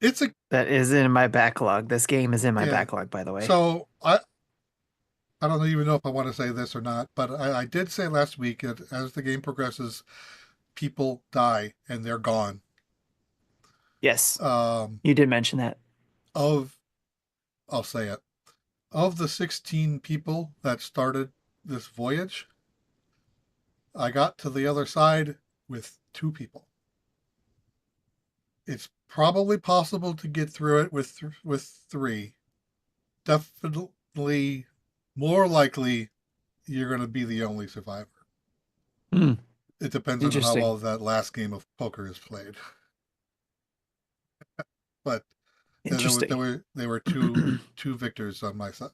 it's a That is in my backlog. This game is in my yeah. backlog, by the way. So I don't even know if I want to say this or not, but I did say last week that as the game progresses, people die and they're gone. Yes. Um, You did mention that. of I'll say it, of the 16 people that started this voyage, I got to the other side with 2 people. It's probably possible to get through it with 3. Definitely more likely you're going to be the only survivor. Hmm. It depends on how Interesting. well that last game of poker is played. But Interesting. there were two victors on my side,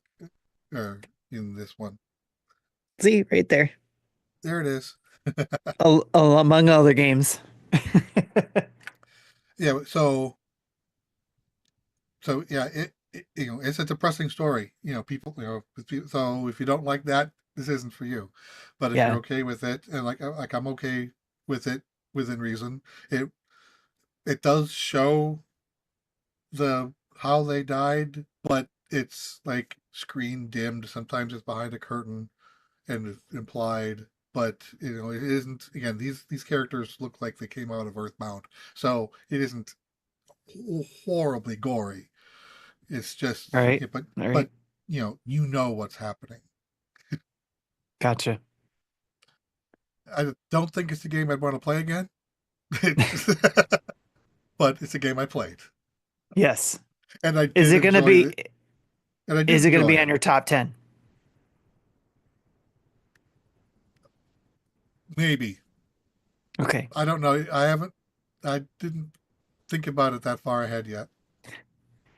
or in this one. See, right there. There it is. Among other games. Yeah. So yeah, it's a depressing story. People, so if you don't like that, this isn't for you. But if you're Yeah. okay with it, and like I'm okay with it within reason, it it does show the how they died, but it's like screen dimmed. Sometimes it's behind a curtain and it's implied, but it isn't. Again, these characters look like they came out of Earthbound, so it isn't horribly gory. It's just, All right. yeah, but All right. but you know what's happening. Gotcha. I don't think it's a game I'd want to play again, but it's a game I played, Yes. and I Is did it gonna enjoy be it, and I did is it gonna enjoy be it. on your top 10? Maybe. Okay. I don't know. I didn't think about it that far ahead yet,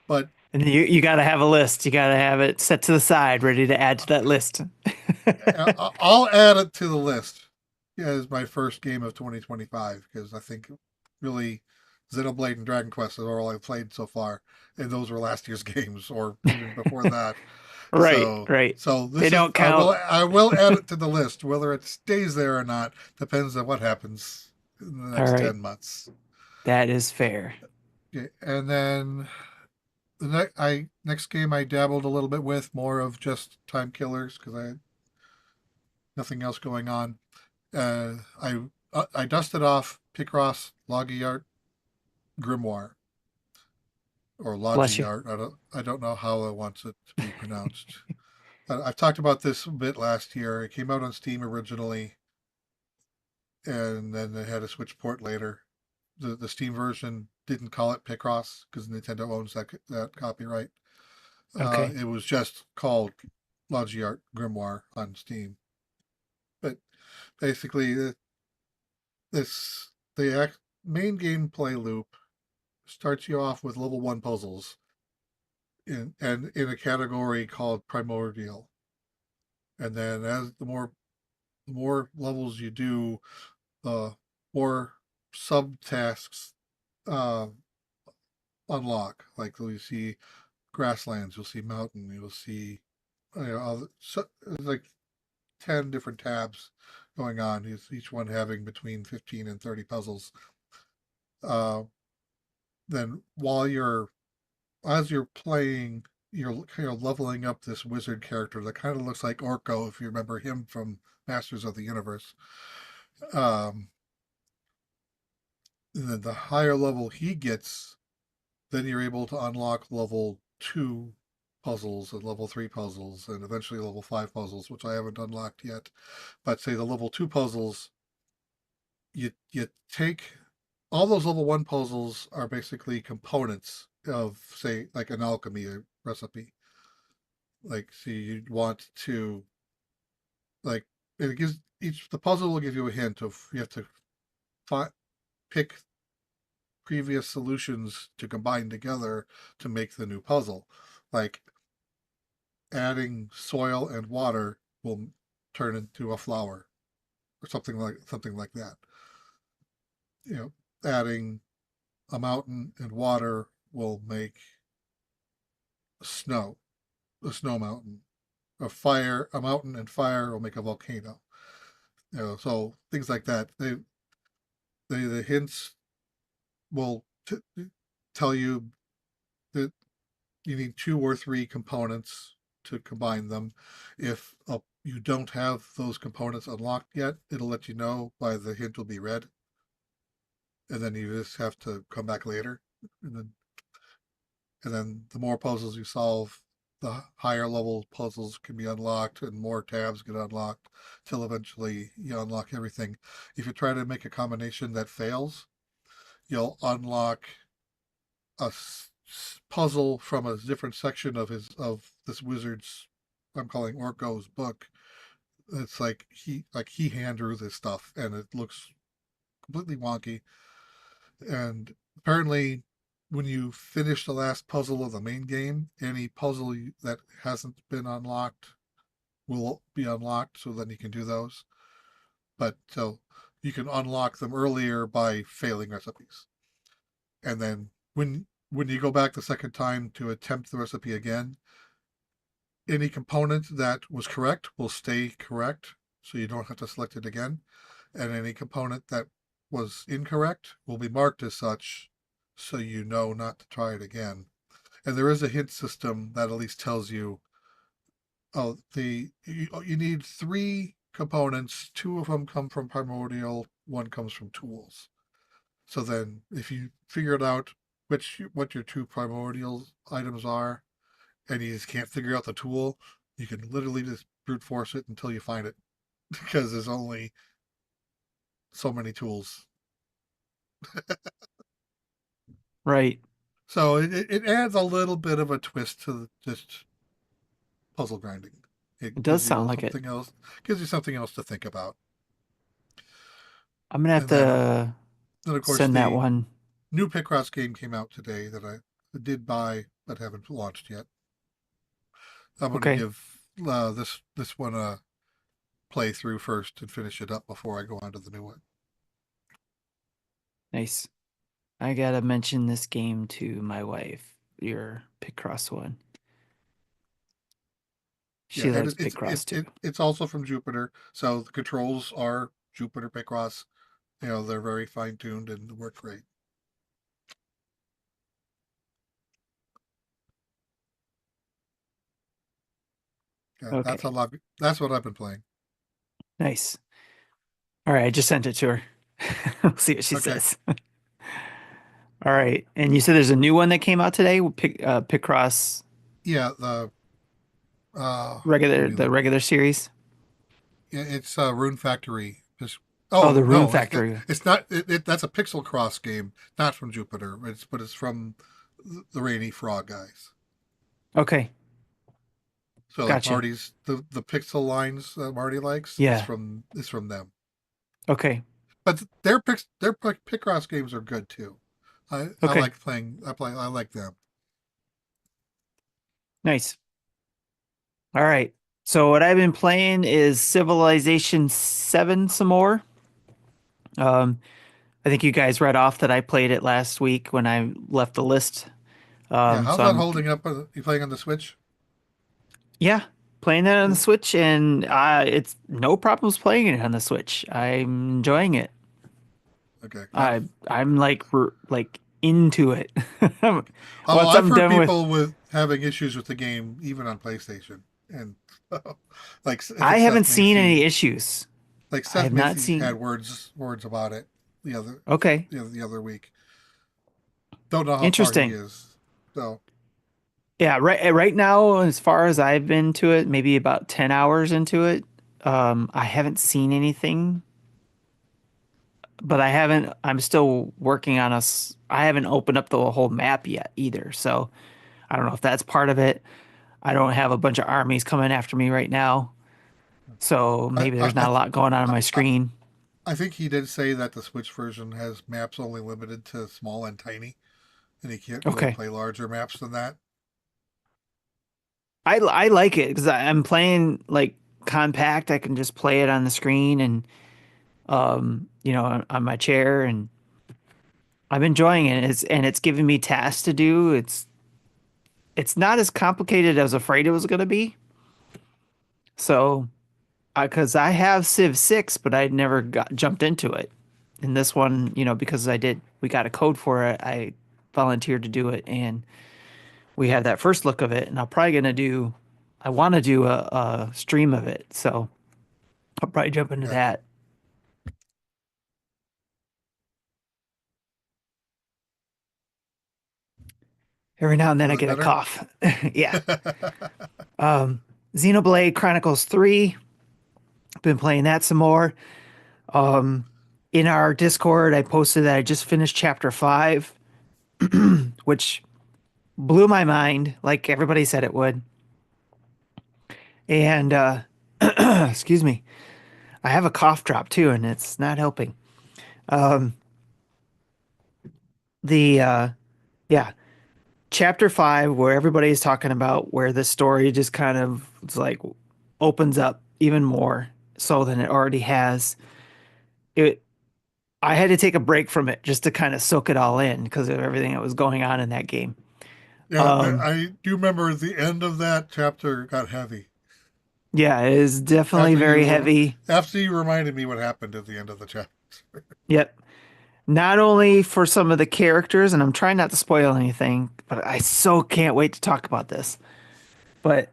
but And you gotta have a list. You gotta have it set to the side, ready to add to that list. I'll add it to the list as my first game of 2025 because I think really Xenoblade and Dragon Quest are all I've played so far, and those were last year's games or even before that. Right, So right. so They this is don't count. I will add it to the list. Whether it stays there or not depends on what happens in the All next right. 10 months. That is fair. Okay, and then next game I dabbled a little bit with more of just time killers because I had nothing else going on. I dusted off Picross LogiartGrimoire or Bless you. Logiart. I don't know how I want it to be pronounced. I've talked about this a bit last year. It came out on Steam originally, and then they had a switch port later. The Steam version didn't call it Picross because Nintendo owns that copyright. Okay. It was just called Logiart Grimoire on Steam. But basically, this the main gameplay loop starts you off with level 1 puzzles in a category called primordial, and then as the more levels you do, the more subtasks uh, unlock. Like you see grasslands, you'll see mountain, you'll see like 10 different tabs going on. Each one having between 15 and 30 puzzles. Uh, then as you're playing, you're kind of leveling up this wizard character that kind of looks like Orko, if you remember him from Masters of the Universe. Um, and then the higher level he gets, then you're able to unlock level 2 puzzles and level 3 puzzles and eventually level 5 puzzles, which I haven't unlocked yet. But say the level 2 puzzles, you take all those level 1 puzzles are basically components of, say, like an alchemy recipe. Like, so you'd want to, like, it gives each, the puzzle will give you a hint of, you have to pick previous solutions to combine together to make the new puzzle. Like, adding soil and water will turn into a flower or something like that. You know, adding a mountain and water will make snow, a snow mountain. A mountain and fire will make a volcano. So things like that. The hints will tell you that you need 2 or 3 components to combine them. If you don't have those components unlocked yet, it'll let you know by the hint will be red, and then you just have to come back later, and then the more puzzles you solve, the higher level puzzles can be unlocked and more tabs get unlocked till eventually you unlock everything. If you try to make a combination that fails, you'll unlock a puzzle from a different section of this wizard's, I'm calling Orko's book. It's like he hand drew this stuff and it looks completely wonky. And apparently when you finish the last puzzle of the main game, any puzzle that hasn't been unlocked will be unlocked, so then you can do those. But so you can unlock them earlier by failing recipes. And then when you go back the second time to attempt the recipe again, any component that was correct will stay correct, so you don't have to select it again. And any component that was incorrect will be marked as such, so you know not to try it again. And there is a hint system that at least tells you, oh, you need 3 components, 2 of them come from primordial, 1 comes from tools. So then if you figured out what your 2 primordial items are, and you just can't figure out the tool, you can literally just brute force it until you find it, because there's only so many tools. Right. So it adds a little bit of a twist to just puzzle grinding. It It does gives you sound like it. something else, gives you something else to think about. I'm gonna have And then to then of course send that the one. new Picross game came out today that I did buy but haven't launched yet. I'm going to Okay. give this one a play through first and finish it up before I go on to the new one. Nice. I gotta mention this game to my wife. Your Picross one. Yeah, She and likes Picross too. it's also from Jupiter, so the controls are Jupiter Picross. They're very fine tuned and work great. Yeah, that's a Okay. lot. That's what I've been playing. Nice. All right, I just sent it to her. We'll see what she Okay. says. All right. And you said there's a new one that came out today, Picross Yeah, let regular, me the look. regular series. Yeah, it's Rune Factory. Oh, Oh the Rune no, Factory. it's not. That's a Pixel Cross game, not from Jupiter. But it's from the Rainy Frog guys. Okay, So like gotcha. Marty's the pixel lines that Marty likes Yeah. is from them. Okay. But their Picross games are good too. I Okay. like playing. I like them. Nice. All right. So what I've been playing is Civilization 7 some more. Um, I think you guys read off that I played it last week when I left the list. Yeah, how's So that I'm, holding up? You playing on the Switch? yeah, playing that on the Yeah. Switch, and it's no problems playing it on the Switch. I'm enjoying it. Okay. I'm like into it. Okay. Although Once I've I'm heard done with, people with having issues with the game even on PlayStation, and like I I think haven't Seth seen any Macy, issues. like I Seth have not Macy had seen. words about it the other Okay, the other week. Don't know how far he interesting. is. So Yeah, right now, as far as I've been to it, maybe about 10 hours into it. I haven't seen anything, but I'm still working on I haven't opened up the whole map yet either. So I don't know if that's part of it. I don't have a bunch of armies coming after me right now. So I maybe I there's not a lot going on I, my I screen. I think he did say that the Switch version has maps only limited to small and tiny, and he can't really Okay. play larger maps than that. I like it because I'm playing like compact. I can just play it on the screen and on my chair, and I'm enjoying it. It's giving me tasks to do. It's not as complicated as I was afraid it was going to be. So, because I have Civ 6, but I never got jumped into it. And this one, because we got a code for it. I volunteered to do it, and we had that first look of it. And I want to do a stream of it. So I'll probably jump into Yeah, that. Every now and then is I it get a better? cough. Yeah. Xenoblade Chronicles 3. Been playing that some more. Um, in our Discord, I posted that I just finished chapter 5, which blew my mind, like everybody said it would. And excuse me, I have a cough drop too, and it's not helping. Um, the Yeah, chapter 5, where everybody's talking about where the story just kind of it's like opens up even more so than it already has. It I had to take a break from it just to kind of soak it all in because of everything that was going on in that game. Yeah, Um, I do remember the end of that chapter got heavy. yeah, it is definitely After very you heavy. after you reminded me what happened at the end of the chapter. Yep. Not only for some of the characters, and I'm trying not to spoil anything, but I so can't wait to talk about this. But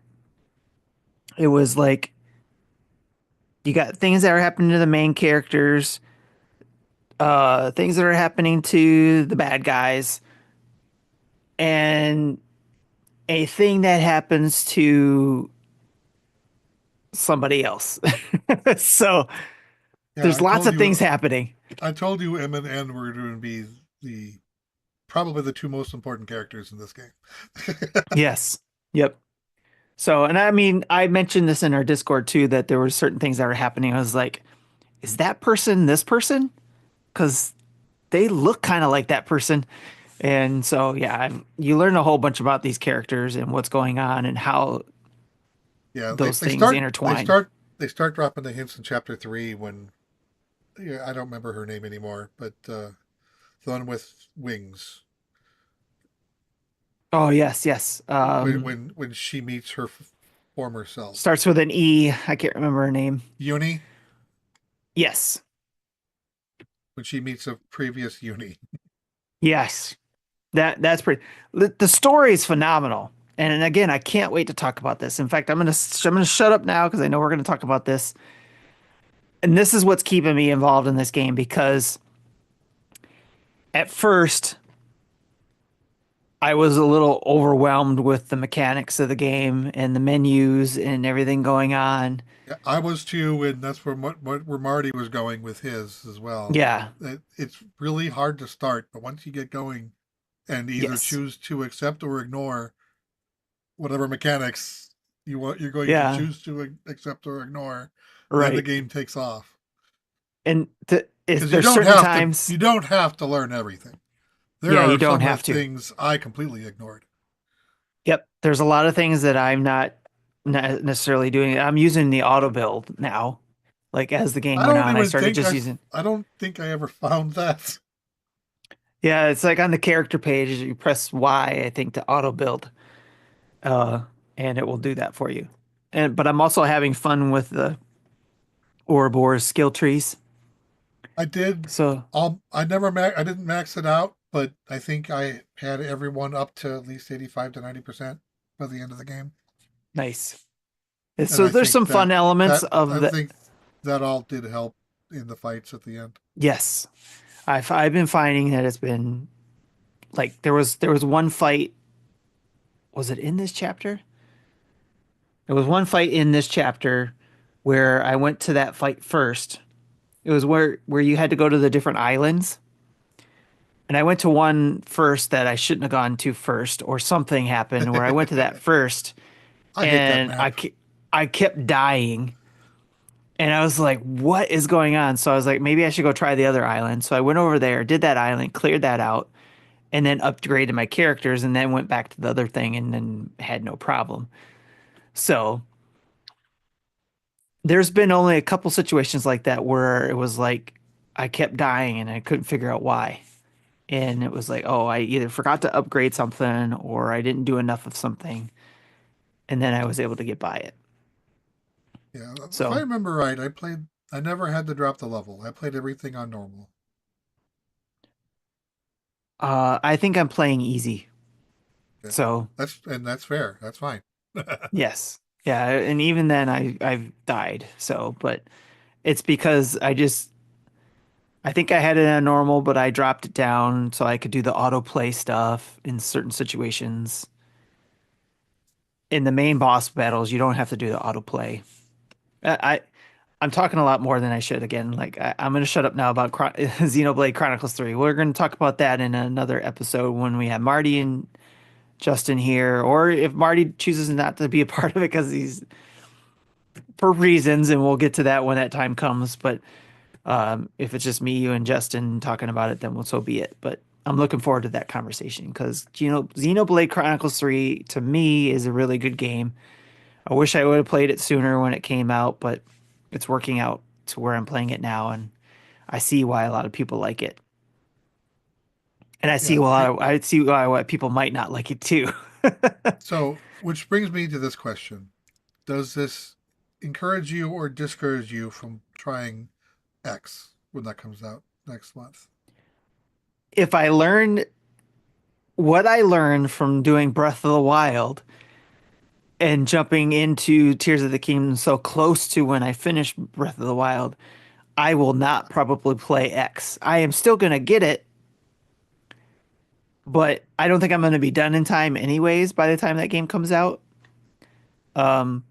it was like you got things that are happening to the main characters, things that are happening to the bad guys, and a thing that happens to somebody else. So Yeah, there's lots of things happening. I told you M and N were going to be the probably the two most important characters in this game. Yes. Yep. So, and I mean, I mentioned this in our Discord too, that there were certain things that were happening. I was like, is that person this person? Because they look kind of like that person. And so, yeah, you learn a whole bunch about these characters and what's going on and how Yeah, those things intertwine. they start dropping the hints in chapter 3 when, yeah, I don't remember her name anymore, but the one with wings, Oh, yes, yes. when she meets her former self, Starts with an E. I can't remember her name. Uni, Yes. when she meets a previous Uni. Yes. That's pretty. The story is phenomenal. And again, I can't wait to talk about this. In fact, I'm gonna shut up now because I know we're gonna talk about this. And this is what's keeping me involved in this game because at first I was a little overwhelmed with the mechanics of the game and the menus and everything going on. Yeah, I was too, and that's where Marty was going with his as well. Yeah. It's really hard to start, but once you get going and either Yes. choose to accept or ignore whatever mechanics you're going to Yeah. choose to accept or ignore, then the Right. game takes off. And Because there's certain times. you don't have to learn everything. There Yeah, you are don't some have to. things I completely ignored. Yep. There's a lot of things that I'm not necessarily doing. I'm using the auto build now. Like as the game went on, I started just using. I don't think I ever found that. Yeah, it's like on the character page, you press Y, I think, to auto build, uh, and it will do that for you. But I'm also having fun with the Ouroboros skill trees. I did So I didn't max it out, but I think I had everyone up to at least 85 to 90% by the end of the game. nice. And So there's some fun elements of I the. think that all did help in the fights at the end. Yes, I've been finding that it's been like there was one fight Was it in this chapter? There was one fight in this chapter where I went to that fight first. It was where you had to go to the different islands. And I went to one first that I shouldn't have gone to first, or something happened where I went to that first, I hate that and map. I kept dying. And I was like, what is going on? So I was like, maybe I should go try the other island. So I went over there, did that island, cleared that out, and then upgraded my characters, and then went back to the other thing and then had no problem. So there's been only a couple situations like that where it was like I kept dying and I couldn't figure out why. And it was like, oh, I either forgot to upgrade something or I didn't do enough of something. And then I was able to get by it. Yeah, if I So remember right, I never had to drop the level. I played everything on normal. I think I'm playing easy. Yeah, So that's fair. That's fine. yes. Yeah. And even then I've died. So, but it's because I think I had it on normal, but I dropped it down so I could do the autoplay stuff in certain situations. In the main boss battles, you don't have to do the autoplay. I I'm talking a lot more than I should again. Like I'm gonna shut up now about Xenoblade Chronicles 3. We're gonna talk about that in another episode when we have Marty and Justin here, or if Marty chooses not to be a part of it because he's for reasons, and we'll get to that when that time comes. But if it's just me, you, and Justin talking about it, then we'll so be it. But I'm looking forward to that conversation because Xenoblade Chronicles 3 to me is a really good game. I wish I would have played it sooner when it came out, but it's working out to where I'm playing it now, and I see why a lot of people like it, and Yeah. I see why people might not like it too. So, which brings me to this question: does this encourage you or discourage you from trying X when that comes out next month? If I learned what I learned from doing Breath of the Wild and jumping into Tears of the Kingdom so close to when I finish Breath of the Wild, I will not probably play X. I am still going to get it, but I don't think I'm going to be done in time anyways by the time that game comes out. Um,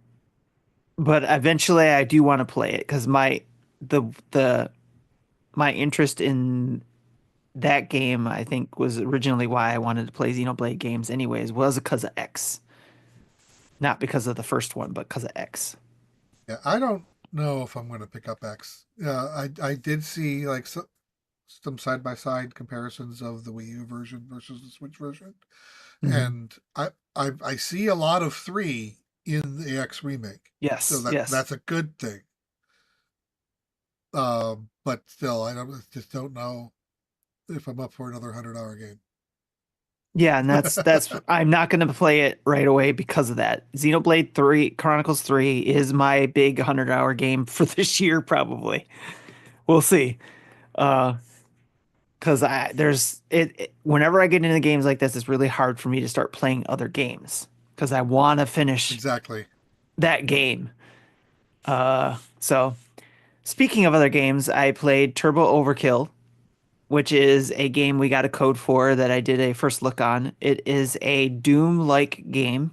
but eventually I do want to play it because the my interest in that game I think was originally why I wanted to play Xenoblade games anyways was because of X. Not because of the first one, but because of X. Yeah, I don't know if I'm going to pick up X. I did see like some side by side comparisons of the Wii U version versus the Switch version, Hmm. and I see a lot of three in the X remake, so Yes, yes. that's a good thing. But still, just don't know if I'm up for another 100-hour game. Yeah, and that's I'm not going to play it right away because of that. Xenoblade 3 Chronicles 3 is my big 100-hour game for this year probably. We'll see. Uh because I there's whenever I get into games like this, it's really hard for me to start playing other games because I want to finish Exactly. that game. So speaking of other games, I played Turbo Overkill, which is a game we got a code for that I did a first look on. It is a Doom-like game.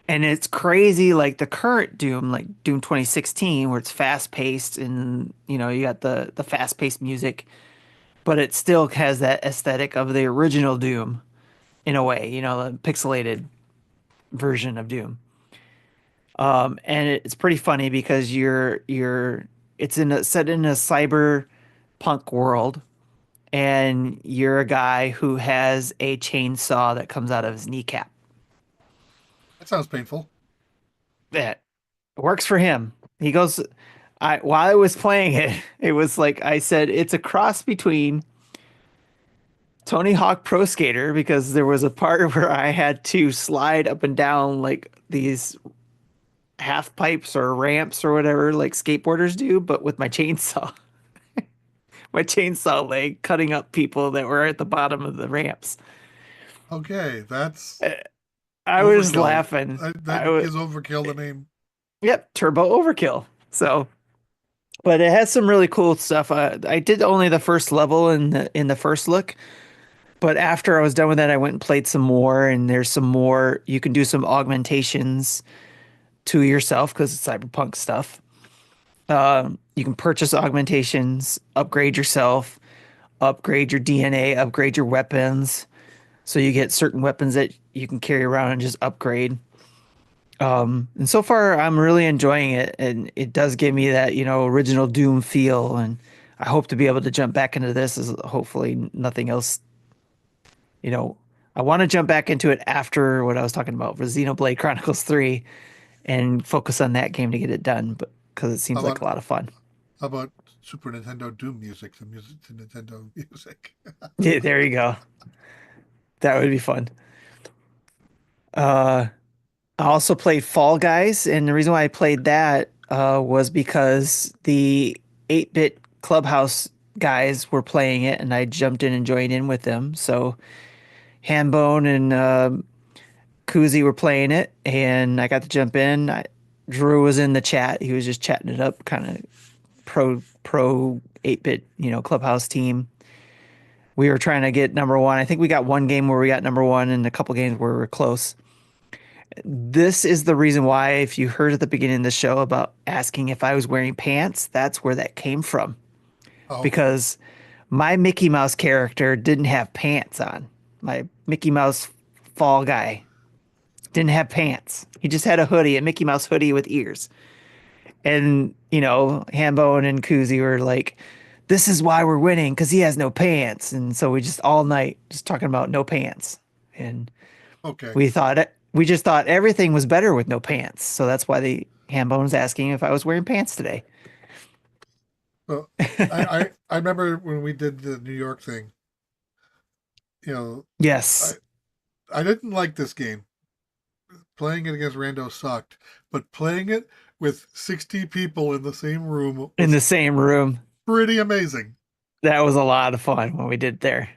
And it's crazy like the current Doom, like Doom 2016, where it's fast-paced and you got the fast-paced music, but it still has that aesthetic of the original Doom in a way, the pixelated version of Doom. And it's pretty funny because it's set in a cyberpunk world, and you're a guy who has a chainsaw that comes out of his kneecap. That sounds painful. That works for him. He goes, while I was playing it, it was like I said, it's a cross between Tony Hawk Pro Skater because there was a part where I had to slide up and down like these half pipes or ramps or whatever, like skateboarders do, but with my chainsaw, my chainsaw leg cutting up people that were at the bottom of the ramps. Okay, that's Uh, I was overkill. laughing. That gives overkill the name. Yep, turbo overkill. So, but it has some really cool stuff. I did only the first level in the first look, But after I was done with that, I went and played some more, and there's some more. You can do some augmentations to yourself because it's cyberpunk stuff. You can purchase augmentations, upgrade yourself, upgrade your DNA, upgrade your weapons. So you get certain weapons that you can carry around and just upgrade. And so far, I'm really enjoying it, and it does give me that, original Doom feel. And I hope to be able to jump back into this as hopefully nothing else. You know, I want to jump back into it after what I was talking about for Xenoblade Chronicles 3 and focus on that game to get it done, but because it How seems like about a lot of fun. how about Super Nintendo Doom music, the music to Nintendo music? Yeah, there you go. That would be fun. Uh, I also played Fall Guys, and the reason why I played that was because the 8-bit Clubhouse guys were playing it, and I jumped in and joined in with them. So Hambone and Kuzi were playing it, and I got to jump in. Drew was in the chat; he was just chatting it up, kind of pro 8-bit, Clubhouse team. We were trying to get number one. I think we got one game where we got number one, and a couple games where we were close. This is the reason why, if you heard at the beginning of the show about asking if I was wearing pants, that's where that came from. Oh, Because my Mickey Mouse character didn't have pants on. My Mickey Mouse fall guy didn't have pants. He just had a hoodie, a Mickey Mouse hoodie with ears. And, Hambone and Kuzi were like, this is why we're winning, because he has no pants. And so we just all night just talking about no pants. And okay. we just thought everything was better with no pants. So that's why the Hambone was asking if I was wearing pants today. Well, I remember when we did the New York thing. You know, I Yes, I didn't like this game. Playing it against Rando sucked, but playing it with 60 people in the same room in was the same room. pretty amazing. That was a lot of fun when we did there.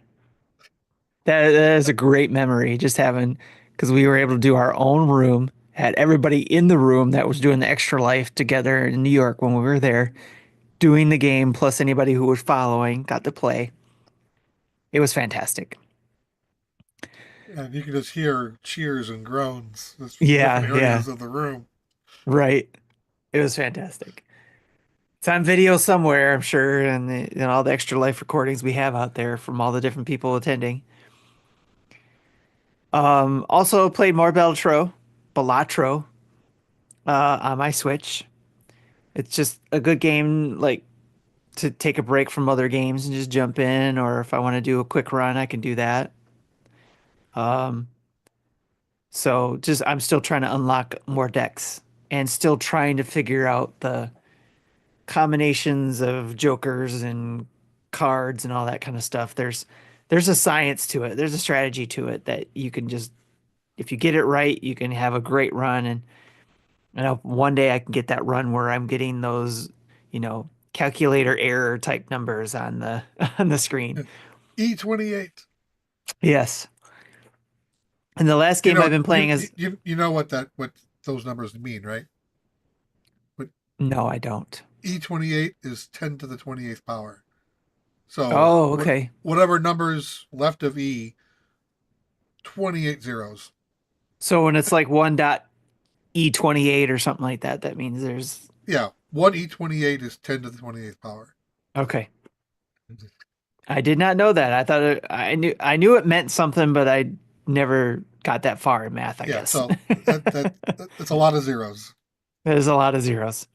That is a great memory, just having, because we were able to do our own room, had everybody in the room that was doing the extra life together in New York when we were there, doing the game, plus anybody who was following got to play. It was fantastic. And you can just hear cheers and groans just from Yeah, different yeah, areas of the room. right. It was fantastic. It's on video somewhere, I'm sure, and all the extra life recordings we have out there from all the different people attending. Also played more Balatro, on my Switch. It's just a good game, like to take a break from other games and just jump in, or if I want to do a quick run, I can do that. Um, so just I'm still trying to unlock more decks and still trying to figure out the combinations of jokers and cards and all that kind of stuff. There's a science to it. There's a strategy to it that you can just if you get it right, you can have a great run. And I know one day I can get that run where I'm getting those, calculator error type numbers on the on the screen. E28. Yes. And the last game I've been playing is You know what those numbers mean, right? But no, I don't. E28 is 10 to the 28th power. So Oh, okay. whatever numbers left of E, 28 zeros. So when it's like 1.E28 or something like that, that means there's Yeah, one E28 is 10 to the 28th power. okay. I did not know that. I knew it meant something, but I never got that far in math, I Yeah, guess. so that's a lot of zeros. There's a lot of zeros.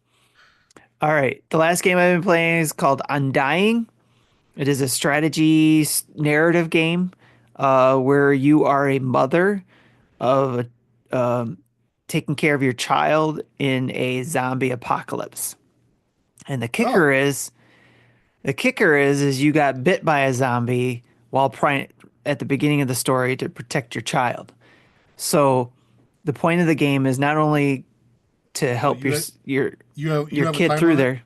All right. The last game I've been playing is called Undying. It is a strategy narrative game where you are a mother of taking care of your child in a zombie apocalypse. And Oh, the kicker is you got bit by a zombie while at the beginning of the story to protect your child. So the point of the game is not only to so help your you your have a kid time through limit? there.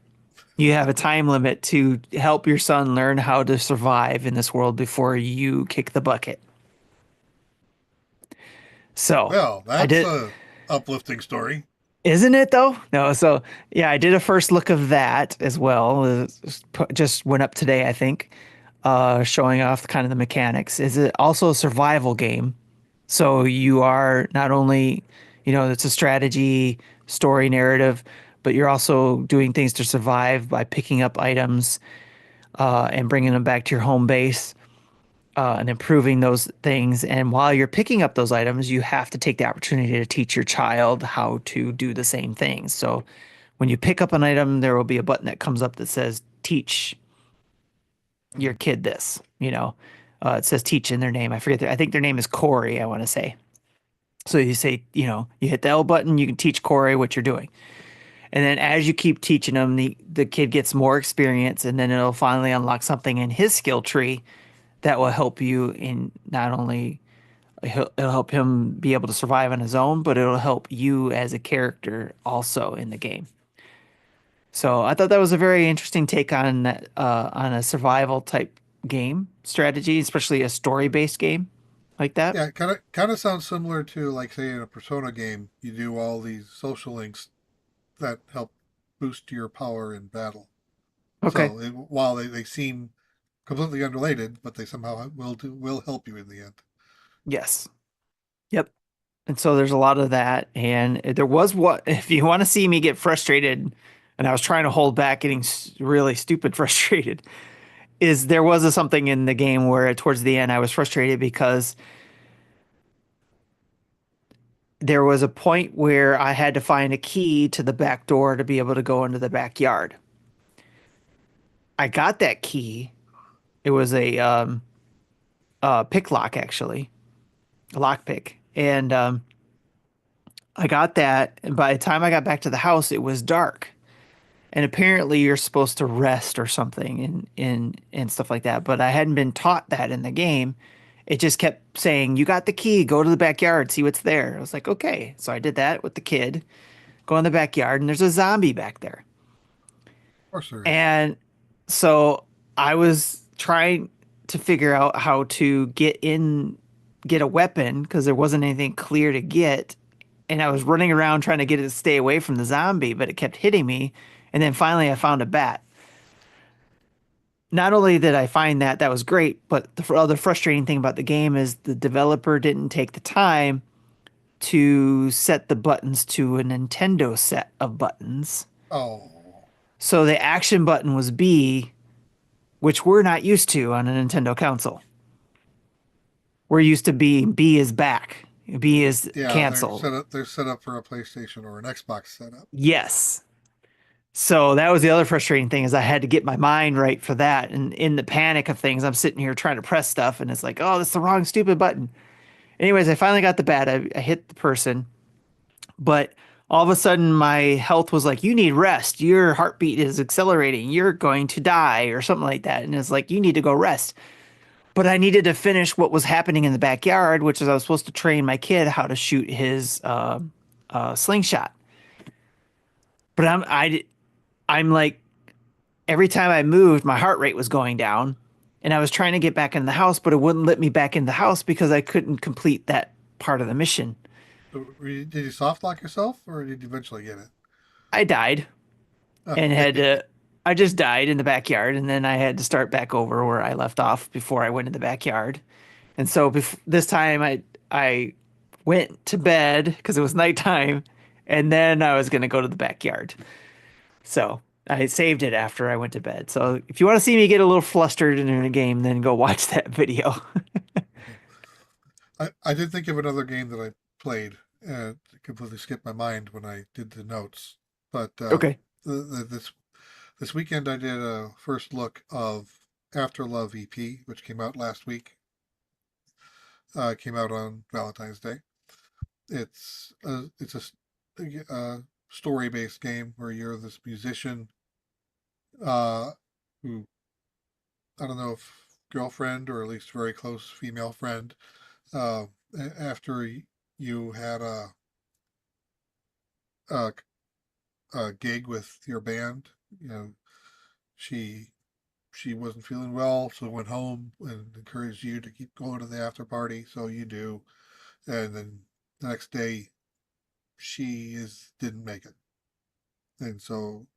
You have a time limit to help your son learn how to survive in this world before you kick the bucket. So Well, I that's did, a uplifting story. isn't it though? No, so yeah, I did a first look of that as well. Just went up today, I think. showing off kind of the mechanics. Is it also a survival game? So you are not only, it's a strategy, story, narrative, but you're also doing things to survive by picking up items and bringing them back to your home base and improving those things. And while you're picking up those items, you have to take the opportunity to teach your child how to do the same things. So when you pick up an item, there will be a button that comes up that says teach your Mhm. kid this, it says teach in their name. I think their name is Corey, I want to say. So you say, you hit the L button, you can teach Corey what you're doing. And then as you keep teaching them, the kid gets more experience, and then it'll finally unlock something in his skill tree that will help you in not only it'll help him be able to survive on his own, but it'll help you as a character also in the game. So I thought that was a very interesting take on that on a survival type game strategy, especially a story based game like that. Yeah, kind of sounds similar to like say in a Persona game, you do all these social links that help boost your power in battle. Okay. So while they seem completely unrelated, but they somehow will help you in the end. Yes. Yep. And so there's a lot of that. And there was what, if you want to see me get frustrated, and I was trying to hold back getting really stupid frustrated, is there was something in the game where towards the end I was frustrated because there was a point where I had to find a key to the back door to be able to go into the backyard. I got that key. It was a pick lock, actually, a lock pick. And I got that. And by the time I got back to the house, it was dark. And apparently you're supposed to rest or something and stuff like that. But I hadn't been taught that in the game. It just kept saying, "You got the key, go to the backyard, see what's there." I was like, okay. So I did that with the kid, go in the backyard, and there's a zombie back there. Of course there is. And so I was trying to figure out how to get a weapon because there wasn't anything clear to get. And I was running around trying to get it to stay away from the zombie, but it kept hitting me. And then finally I found a bat. Not only did I find that, that was great, but the other frustrating thing about the game is the developer didn't take the time to set the buttons to a Nintendo set of buttons. Oh, So the action button was B, which we're not used to on a Nintendo console. We're used to B is back, B is yeah, they're cancel. set up. They're set up for a PlayStation or an Xbox setup. Yes. So that was the other frustrating thing is I had to get my mind right for that. And in the panic of things, I'm sitting here trying to press stuff and it's like, oh, that's the wrong stupid button. Anyways, I finally got the bat. I hit the person, but all of a sudden my health was like, you need rest. Your heartbeat is accelerating. You're going to die or something like that. And it's like, you need to go rest. But I needed to finish what was happening in the backyard, which is I was supposed to train my kid how to shoot his slingshot. But I'm like every time I moved, my heart rate was going down, and I was trying to get back in the house, but it wouldn't let me back in the house because I couldn't complete that part of the mission. Did you soft lock yourself, or did you eventually get it? I died and had Okay. to. I just died in the backyard, and then I had to start back over where I left off before I went in the backyard. And so this time I went to bed because it was nighttime, and then I was gonna go to the backyard. So I saved it after I went to bed. So if you want to see me get a little flustered in a game, then go watch that video. I did think of another game that I played. It completely skipped my mind when I did the notes. But Okay. this weekend I did a first look of Afterlove EP, which came out last week. Came out on Valentine's Day. It's a story based game where you're this musician who I don't know if girlfriend or at least very close female friend. Uh, After you had a a gig with your band, you know she she wasn't feeling well, so went home and encouraged you to keep going to the after party. So you do, and then the next day she didn't make it, and so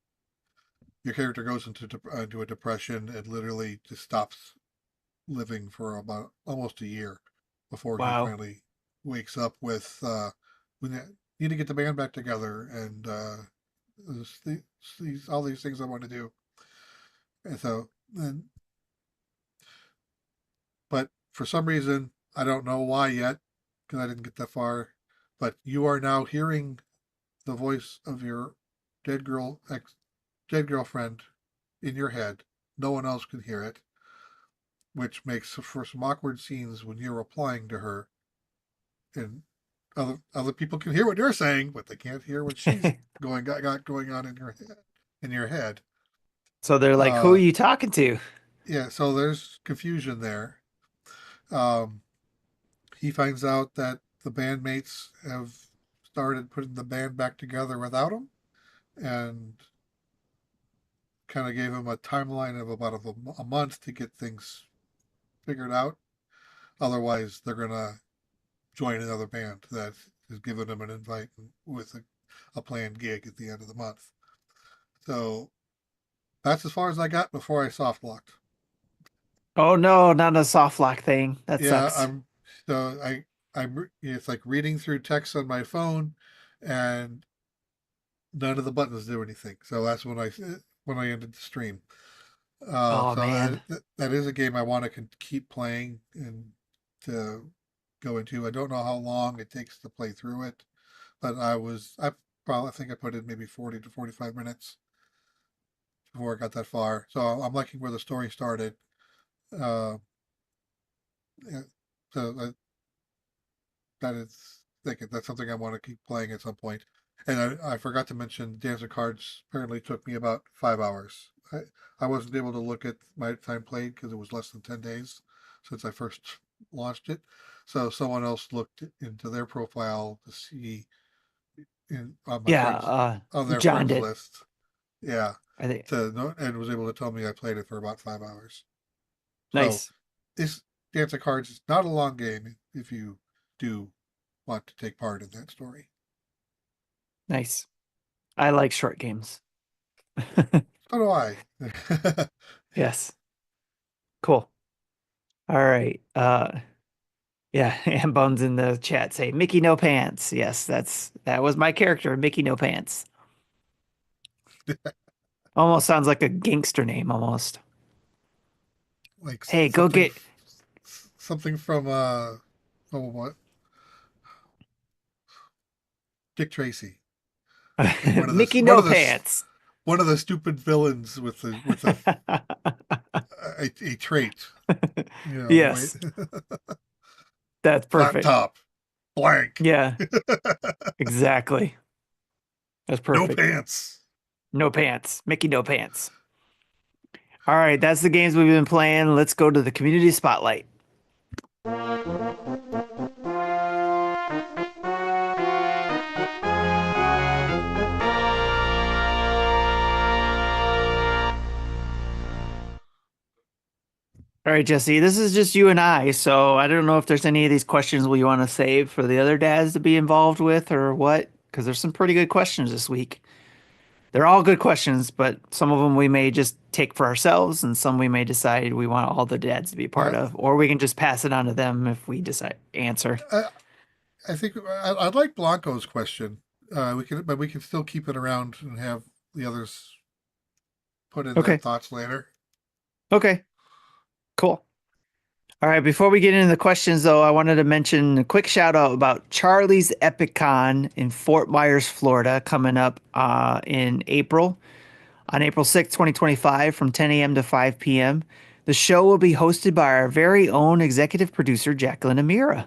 your character goes into a depression and literally just stops. living for about almost a year before he Wow. finally wakes up with we need to get the band back together, and all these things I want to do. And so, and, but for some reason, I don't know why yet, because I didn't get that far. But you are now hearing the voice of your dead girlfriend in your head. No one else can hear it, which makes for some awkward scenes when you're replying to her, and other people can hear what you're saying, but they can't hear what she's got going on in your head. So they're like, who are Uh, you talking to? yeah, so there's confusion there. Um, he finds out that the bandmates have started putting the band back together without him, and kind of gave him a timeline of about a month to get things figured out. Otherwise, they're gonna join another band that has given them an invite with a planned gig at the end of the month. So that's as far as I got before I soft locked. Oh no, not a soft lock thing. That Yeah, sucks. I'm it's like reading through text on my phone, and none of the buttons do anything. So that's when I ended the stream. Oh So man. that is a game I want to keep playing and to go into. I don't know how long it takes to play through it, but I think I put in maybe 40 to 45 minutes before I got that far. So I'm liking where the story started. Uh, yeah, so that is thinking that's something I want to keep playing at some point. And I forgot to mention Dance of Cards apparently took me about 5 hours. I wasn't able to look at my time played because it was less than 10 days since I first launched it. So someone else looked into their profile to see on my Yeah, friends on their John friends did. list. Yeah, I think to know, and was able to tell me I played it for about 5 hours. So nice. this Dance of Cards is not a long game if you do want to take part in that story. Nice. I like short games. So do I. Yes. Cool. All right. Yeah, and Bones in the chat say Mickey No Pants. Yes, that was my character, Mickey No Pants. Almost sounds like a gangster name almost. Like Hey, go get something from oh what Dick Tracy, like Mickey No Pants. one of the stupid villains with a trait, the way Yes, that's flat perfect. top, blank, Yeah, exactly. That's no perfect. pants. No pants. Mickey No Pants. All right, that's the games we've been playing. Let's go to the community spotlight. All right, Jesse, this is just you and I, so I don't know if there's any of these questions we want to save for the other dads to be involved with or what, because there's some pretty good questions this week. They're all good questions, but some of them we may just take for ourselves, and some we may decide we want all the dads to be part I, of, or we can just pass it on to them if we decide answer. I, I think I'd like Blanco's question. But we can still keep it around and have the others put in their Okay. thoughts later. Okay. Cool. All right. Before we get into the questions, though, I wanted to mention a quick shout out about Charlie's Epicon in Fort Myers, Florida, coming up in April. On April 6th, 2025, from 10 a.m. to 5 p.m. The show will be hosted by our very own executive producer, Jacqueline Amira.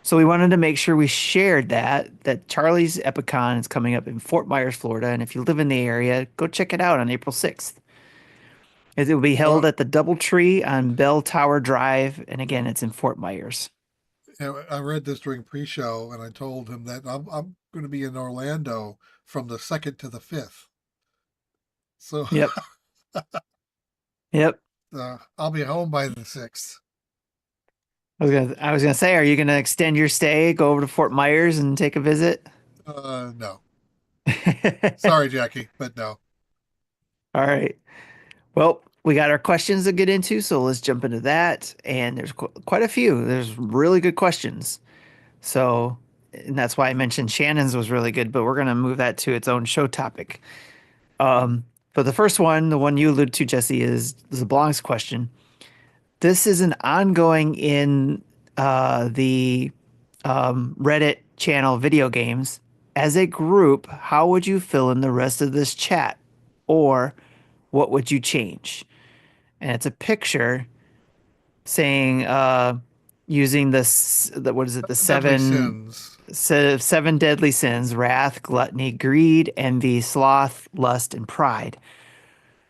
So we wanted to make sure we shared that Charlie's Epicon is coming up in Fort Myers, Florida. And if you live in the area, go check it out on April 6th. It will be held So at the Doubletree on Bell Tower Drive. And again, it's in Fort Myers. I read this during pre-show, and I told him that I'm going to be in Orlando from the 2nd to the 5th. So Yep. Yep. I'll be home by the 6th. I was gonna say, are you gonna extend your stay, go over to Fort Myers and take a visit? No. All Sorry, Jackie, but no. right. Well, we got our questions to get into, so let's jump into that. And there's quite a few. There's really good questions. So, and that's why I mentioned Shannon's was really good, but we're going to move that to its own show topic. But the first one, the one you alluded to, Jesse, is the Blancs question. This is an ongoing in the Reddit channel video games. As a group, how would you fill in the rest of this chat? Or what would you change? And it's a picture saying using the what is it, the Deadly seven sins. seven deadly sins: wrath, gluttony, greed, envy, sloth, lust, and pride.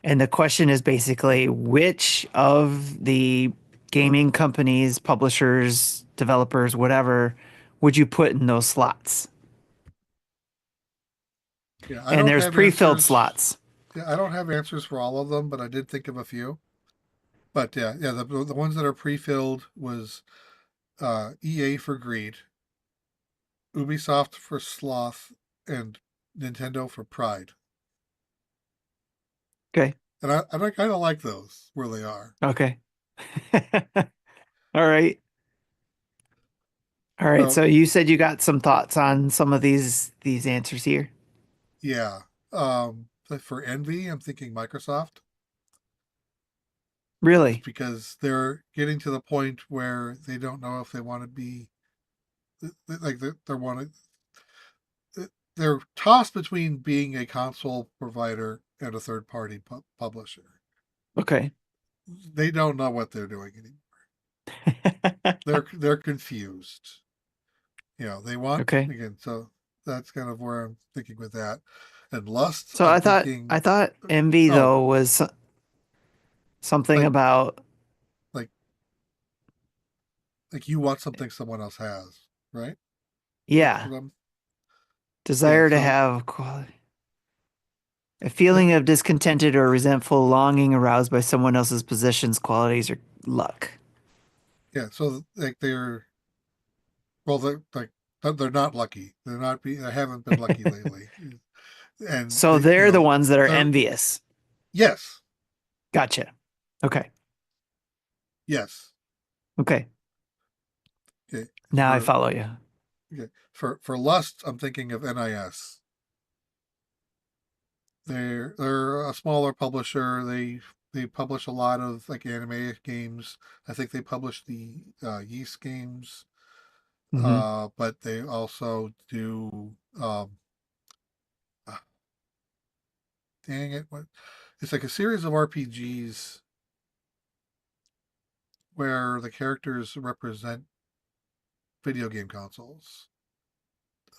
And the question is basically which of the gaming companies, publishers, developers, whatever, would you put in those slots? Yeah, I And don't there's have pre-filled answers. slots. Yeah, I don't have answers for all of them, but I did think of a few. But yeah, the ones that are pre-filled was EA for greed, Ubisoft for sloth, and Nintendo for pride. Okay. And I kind of like those where they are. Okay. All right. All right. So So you said you got some thoughts on some of these answers here. yeah, but for envy, I'm thinking Microsoft, just Really? because they're getting to the point where they don't know if they want to be like they're wanting they're tossed between being a console provider and a third party publisher. Okay. They don't know what they're doing anymore. They're confused. They want Okay. again. So that's kind of where I'm thinking with that. And lust, So I'm I thinking, thought envy oh, though was something like about like like you want something someone else has, right? That's yeah, what I'm. Yeah. desire to So have quality. A like feeling of discontented or resentful longing aroused by someone else's possessions, qualities, or luck. yeah. So like they're well, they're like they're not lucky. They haven't been lucky lately, and So they're the ones that are they're envious. yes, Gotcha. Okay. yes. Okay. Okay. Now I follow you. For lust, I'm thinking of NIS. They're a smaller publisher. They publish a lot of like anime games. I think they publish the Yeast games, Hmm. but they also do. Ah, dang it! What? It's like a series of RPGs where the characters represent video game consoles.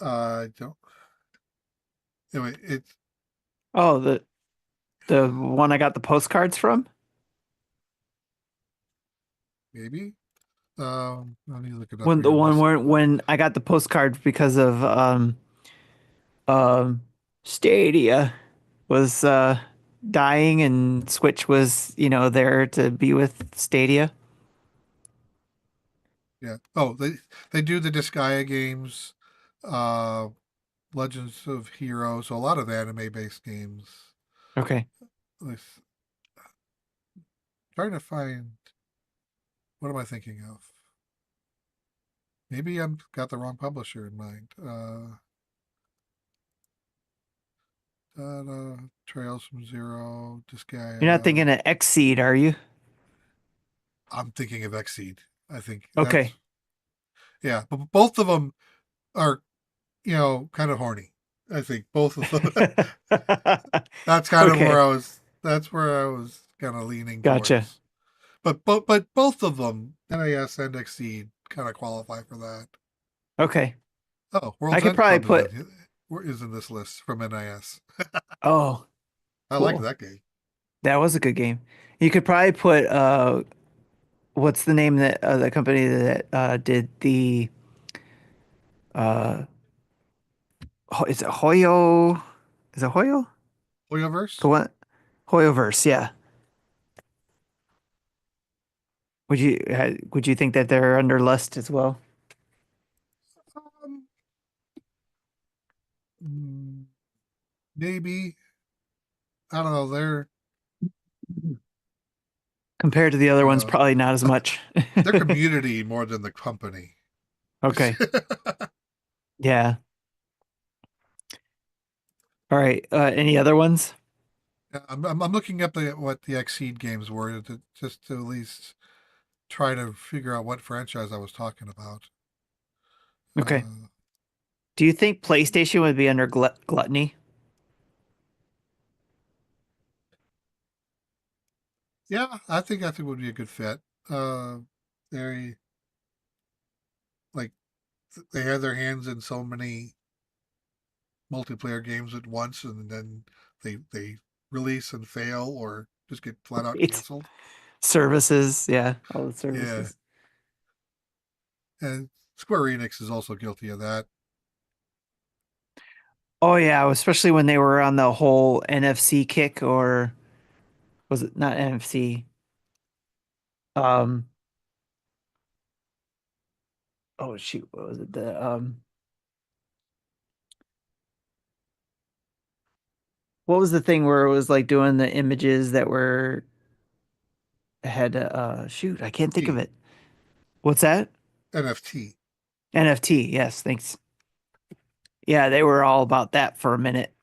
I don't. Anyway, it's Oh, the one I got the postcards from? maybe. Let me look it up When the here. one where when I got the postcard because of um Stadia was dying and Switch was, there to be with Stadia. Yeah. Oh, they do the Disgaea games, uh, Legends of Heroes, so a lot of anime-based games. Okay. With trying to find what am I thinking of? Maybe I'm got the wrong publisher in mind. Trails from Zero, You're not Disgaea. thinking of Xseed, are you? I'm thinking of Xseed. I think that's Okay. yeah, but both of them are kind of horny. I think both of them. That's kind of where Okay. I was. That's where I was kind of leaning Gotcha. towards. But both of them, NIS and Exceed, kind of qualify for that. Okay. Oh, I World's could End probably Club put is in this list from NIS. oh, I like cool. that game. That was a good game. You could probably put what's the name that the company that did the uh is it Hoyo? Is it Hoyo? The Hoyoverse. one Hoyoverse, yeah. Would you think that they're under lust as well? Um, maybe I don't know. Compared to the other ones, Uh, probably not as much. their community more than the company. Okay. Yeah. All right. Any other ones? I'm looking up what the Exceed games were just to at least try to figure out what franchise I was talking about. Okay. Uh, Do you think PlayStation would be under gluttony? yeah, I think would be a good fit. Uh, they like they have their hands in so many multiplayer games at once, and then they release and fail or just get flat out It's canceled. services. Yeah. All the Yeah, services. and Square Enix is also guilty of that. Oh yeah, especially when they were on the whole NFC kick, or was it not NFC? Um, oh shoot, what was it? What was the thing where it was like doing the images that were had shoot, I can't think of T it. What's that? NFT. NFT. Yes, thanks. Yeah, they were all about that for a minute.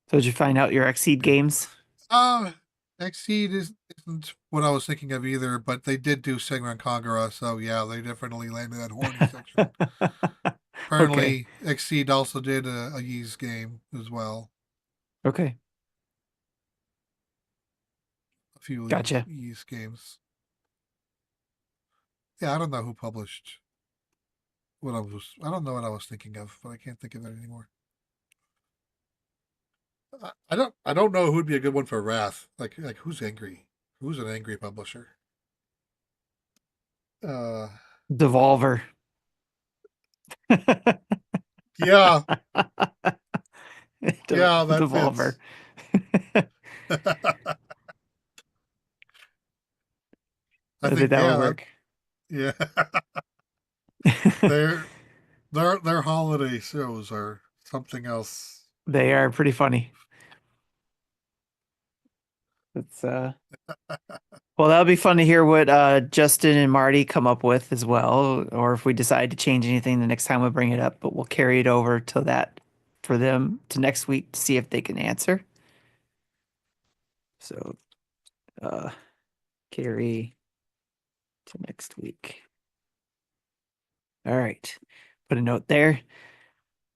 So did you find out your Exceed Yeah. games? Uh, Exceed isn't what I was thinking of either, but they did do Senran Kagura, so yeah, they definitely landed that horny section. Okay. Apparently, Exceed also did a Ys game as well. Okay. A few Gotcha. Ys games. Yeah, I don't know who published what I was. I don't know what I was thinking of, but I can't think of it anymore. I don't know who'd be a good one for Wrath. Like who's angry? Who's an angry publisher? Uh, Devolver. yeah, yeah, that Devolver. fits. I I think think that would yeah, work. yeah. their their holiday shows are something else. They are pretty funny. It's well, that'll be fun to hear what Justin and Marty come up with as well, or if we decide to change anything the next time we bring it up, but we'll carry it over to that for them to next week to see if they can answer. So uh carry to next week. All right. Put a note there.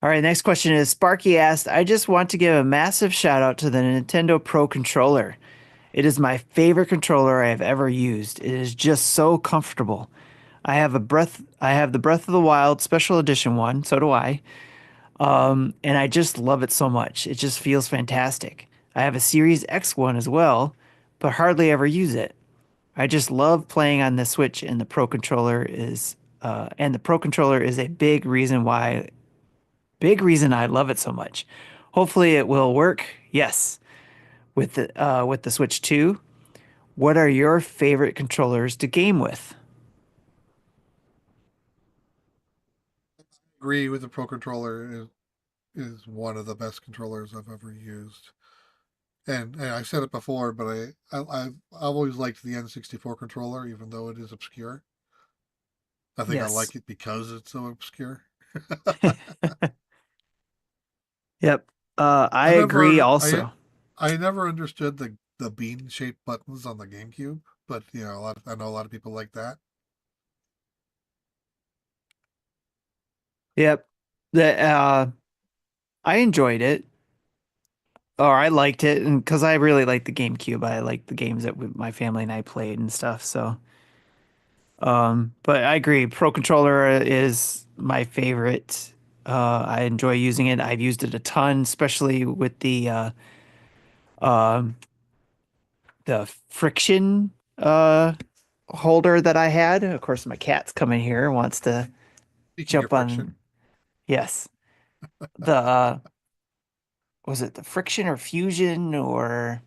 All right, next question is Sparky asked, I just want to give a massive shout out to the Nintendo Pro controller. It is my favorite controller I have ever used. It is just so comfortable. I have the Breath of the Wild special edition one, so do I. And I just love it so much. It just feels fantastic. I have a Series X one as well, but hardly ever use it. I just love playing on the Switch and the Pro controller is a big reason I love it so much. Hopefully it will work. Yes, with the Switch 2. What are your favorite controllers to game with? Agree with the Pro controller is one of the best controllers I've ever used. And I've said it before, but I've always liked the N64 controller, even though it is obscure. I think I Yes. like it because it's so obscure. Yep. I I agree never also. I never understood the bean shaped buttons on the GameCube, but I know a lot of people like that. Yep. The I enjoyed it, or I liked it, and because I really liked the GameCube, I liked the games that my family and I played and stuff. So, but I agree, Pro Controller is my favorite. I enjoy using it. I've used it a ton, especially with um the friction holder that I had. Of course, my cat's coming here, wants to Speaking of jump friction, on. Yes, the was it the friction or fusion or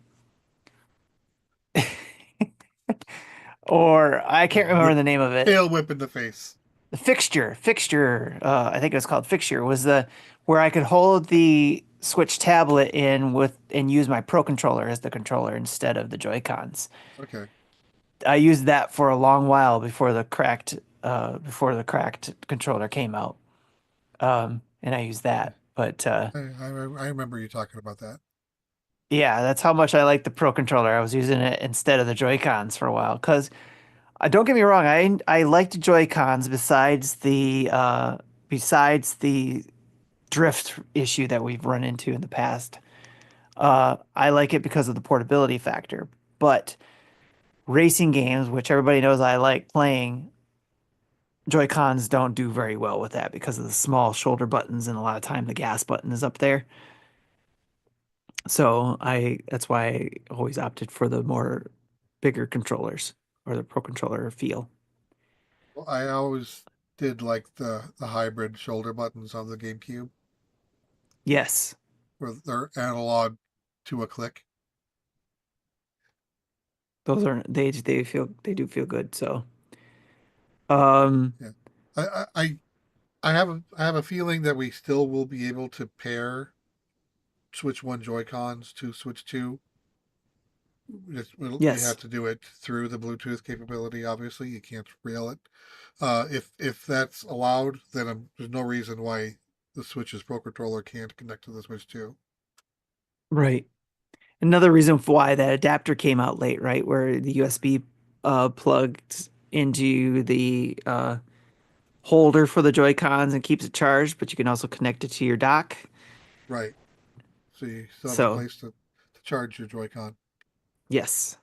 I can't remember whip, the name of it. tail whip in the face. The fixture, I think it was called fixture, was the where I could hold Switch tablet in with and use my Pro controller as the controller instead of the Joy-Cons. Okay. I used that for a long while before the cracked controller came out. And I used that. But I remember you talking about that. yeah, that's how much I like the Pro controller. I was using it instead of the Joy-Cons for a while because don't get me wrong, I liked Joy-Cons besides the drift issue that we've run into in the past. I like it because of the portability factor. But racing games, which everybody knows I like playing, Joy-Cons don't do very well with that because of the small shoulder buttons and a lot of time the gas button is up there. So I that's why I always opted for the more bigger controllers or the Pro controller feel. Well, I always did like the hybrid shoulder buttons on the GameCube, Yes, where they're analog to a click. those are they do feel good. So um Yeah. I have a feeling that we still will be able to pair Switch One Joy Cons to Switch Two. You have yes, to do it through the Bluetooth capability. Obviously, you can't rail it. If that's allowed, then there's no reason why the Switch's Pro controller can't connect to the Switch Two. right. Another reason why that adapter came out late, right? Where the USB plugged into the holder for the Joy-Cons and keeps it charged, but you can also connect it to your dock. Right. So you still have a So, place to charge your Joy-Con. yes.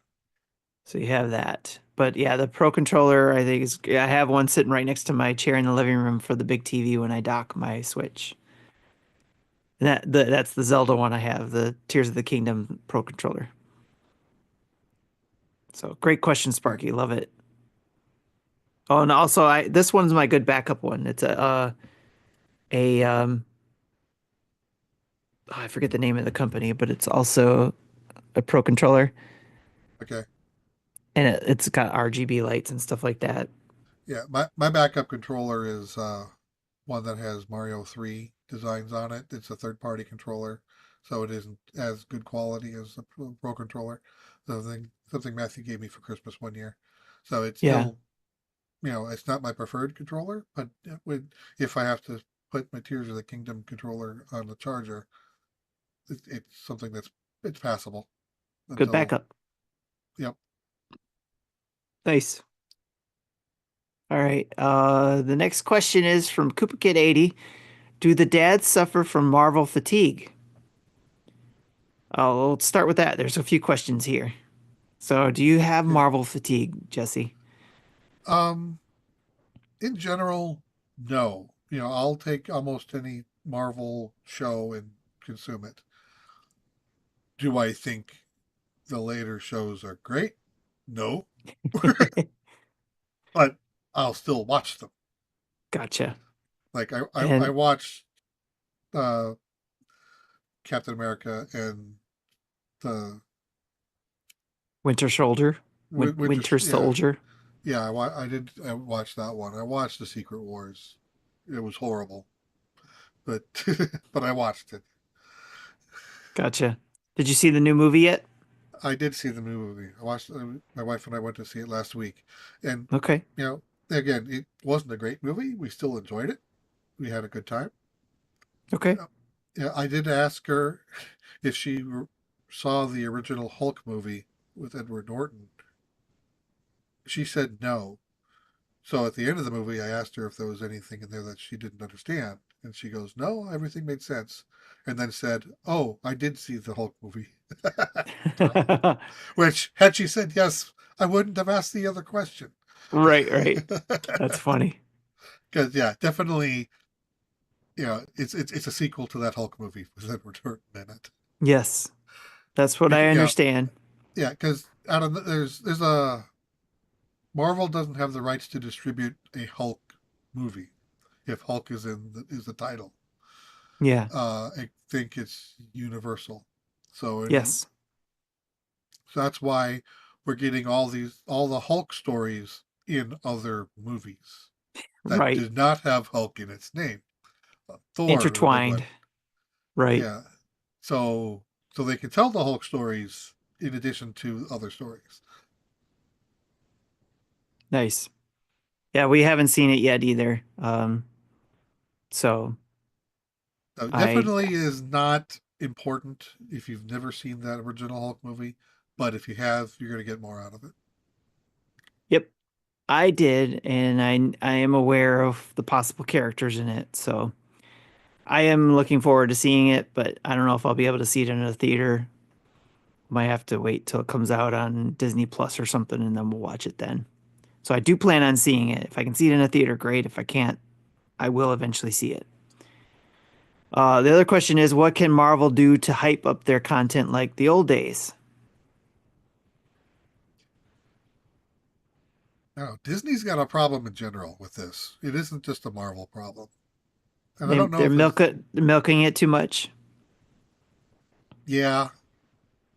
So you have that. But yeah, the Pro controller, I think is I have one sitting right next to my chair in the living room for the big TV when I dock my Switch. And that's the Zelda one I have, the Tears of the Kingdom Pro controller. So great question, Yeah. Sparky. Love it. Oh, and also I this one's my good backup one. It's a I forget the name of the company, but it's also a Pro controller, Okay. and it's got RGB lights and stuff like that. Yeah. My backup controller is one that has Mario 3 designs on it. It's a third party controller, so it isn't as good quality as the Pro controller. Something Matthew gave me for Christmas one year. So it's Yeah, still, it's not my preferred controller, but if I have to put my Tears of the Kingdom controller on the charger, it's something it's passable good until, backup. yep. Nice. All right. The next question is from Koopa Kid 80. Do the dads suffer from Marvel fatigue? Oh, let's start with that. There's a few questions here. So, do you have Yeah. Marvel fatigue, Jesse? Um, in general, no. I'll take almost any Marvel show and consume it. Do I think the later shows are great? No, but I'll still watch them. Gotcha. Like I And watched uh, Captain America and the Winter Soldier, Winter. Winter Yeah, Soldier. yeah. I watched that one. I watched the Secret Wars. It was horrible, but but I watched it. Gotcha. Did you see the new movie yet? I did see the new movie. I watched. My wife and I went to see it last week, and Okay. you know, again, it wasn't a great movie. We still enjoyed it. We had a good time. Okay. Uh, Yeah, I did ask her if she saw the original Hulk movie with Edward Norton. She said no. So at the end of the movie, I asked her if there was anything in there that she didn't understand, and she goes, "No, everything made sense." And then said, "Oh, I did see the Hulk movie." Which, had she said yes, I wouldn't have asked the other question. Right, right. That's funny. Because yeah, definitely, it's a sequel to that Hulk movie with Edward Norton in it. Yes, that's what I Because, understand. yeah, because out of there's a Marvel doesn't have the rights to distribute a Hulk movie if Hulk is the title. Yeah. I think it's Universal. So Yes. that's why we're getting all the Hulk stories in other movies that Right. did not have Hulk in its name. Thor was a big Intertwined. one. Right. Yeah. so so they can tell the Hulk stories in addition to other stories. Nice. Yeah, we haven't seen it yet either. So So I, definitely is not important if you've never seen that original Hulk movie, but if you have, you're going to get more out of it. yep, I did, and I am aware of the possible characters in it. So I am looking forward to seeing it, but I don't know if I'll be able to see it in a theater. Might have to wait till it comes out on Disney Plus or something, and then we'll watch it then. So I do plan on seeing it. If I can see it in a theater, great. If I can't, I will eventually see it. The other question is, what can Marvel do to hype up their content like the old days? Now, Disney's got a problem in general with this. It isn't just a Marvel problem. And I They don't know they're if it's, milking it too much. yeah.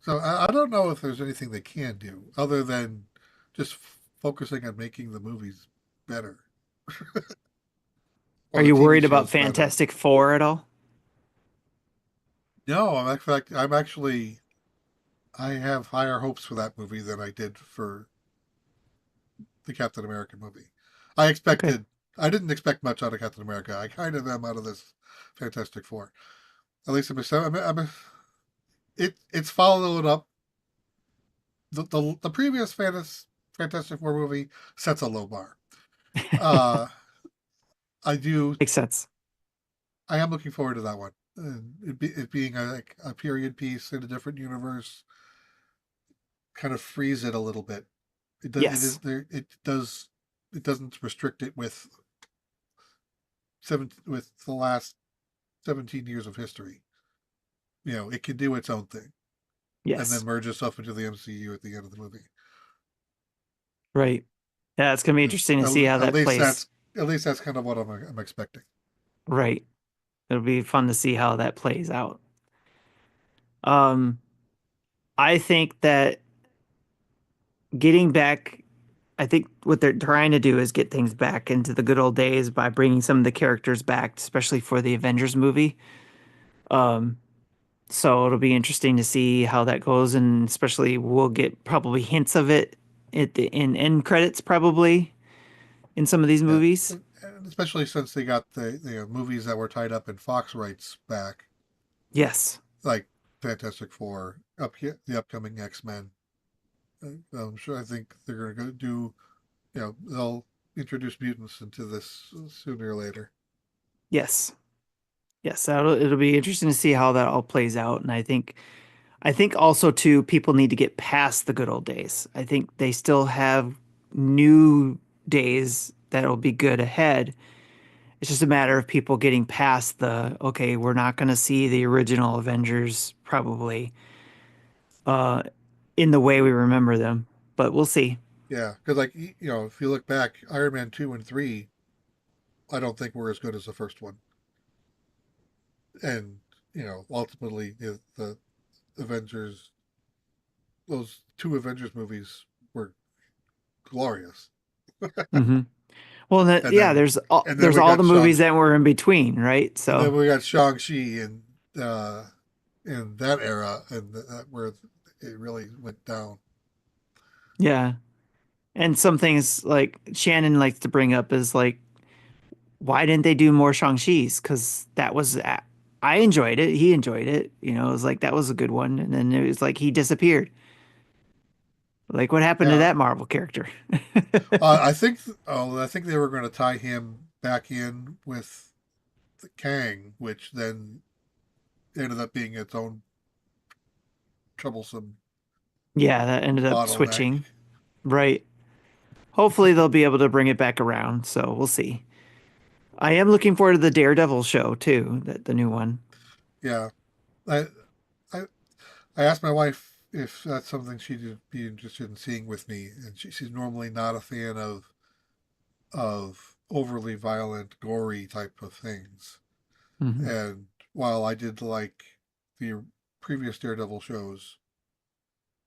So I don't know if there's anything they can do other than just focusing on making the movies better Are or the you TV worried about shows better. Fantastic Four at all? No, in fact, I have higher hopes for that movie than I did for the Captain America movie. I Okay. expected, I didn't expect much out of Captain America. I kind of am out of this Fantastic Four. At least it's followed up. The previous Fantastic Four movie sets a low bar. Uh, I do. Makes sense. I am looking forward to that one. It being like a period piece in a different universe kind of frees it a little bit. It does. It is Yes. there. It does. It doesn't restrict it with the last 17 years of history. It can do its own thing and then Yes. merge itself into the MCU at the end of the movie. Right. Yeah, it's gonna be interesting to see how At that least plays. that's kind of what I'm expecting. Right. It'll be fun to see how that plays out. Um, I think that getting back, I think what they're trying to do is get things back into the good old days by bringing some of the characters back, especially for the Avengers movie. Um, so it'll be interesting to see how that goes, and especially we'll get probably hints of it in end credits, probably in some of these Yeah, movies. and especially since they got the movies that were tied up in Fox rights back, Yes, like Fantastic Four, the upcoming X-Men. I'm sure. I think they're going to go do. They'll introduce mutants into this sooner or later. yes, yes. It'll be interesting to see how that all plays out, and I think also too people need to get past the good old days. I think they still have new days that'll be good ahead. It's just a matter of people getting past the okay, we're not going to see the original Avengers probably uh in the way we remember them, but we'll see. Yeah, because like if you look back, Iron Man 2 and 3, I don't think were as good as the first one, and ultimately the Avengers, those two Avengers movies were glorious, Hmm. Well, and yeah, then there's we all the got movies that were in between, right? and So then we got Shang-Chi uh, in that era, and where it really went down. yeah, and some things like Shannon likes to bring up is like, why didn't they do more Shang-Chi's? Because I enjoyed it. He enjoyed it. It was like that was a good one, and then it was like he disappeared. Like, what happened to Yeah, that Marvel character? I think they were going to tie him back in with the Kang, which then ended up being its own troublesome Yeah, that ended up bottleneck. switching. Right. Hopefully they'll be able to bring it back around. So we'll see. I am looking forward to the Daredevil show too, the new one. Yeah, I, I I asked my wife if that's something she'd be interested in seeing with me, and she's normally not a fan of overly violent, gory type of things. Hmm. And while I did like the previous Daredevil shows,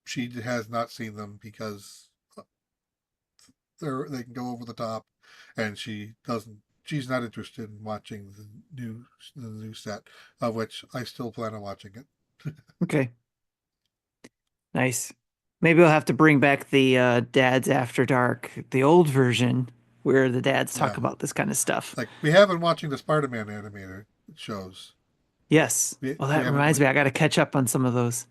she has not seen them because they can go over the top, and she doesn't. She's not interested in watching the new set, of which I still plan on watching it. Okay. Nice. Maybe we'll have to bring back the Dads After Dark, the old version, where the dads talk Yeah, about this kind of stuff. like we have been watching the Spider-Man animated shows. Yes. Well, We that haven't. reminds me, I got to catch up on some of those.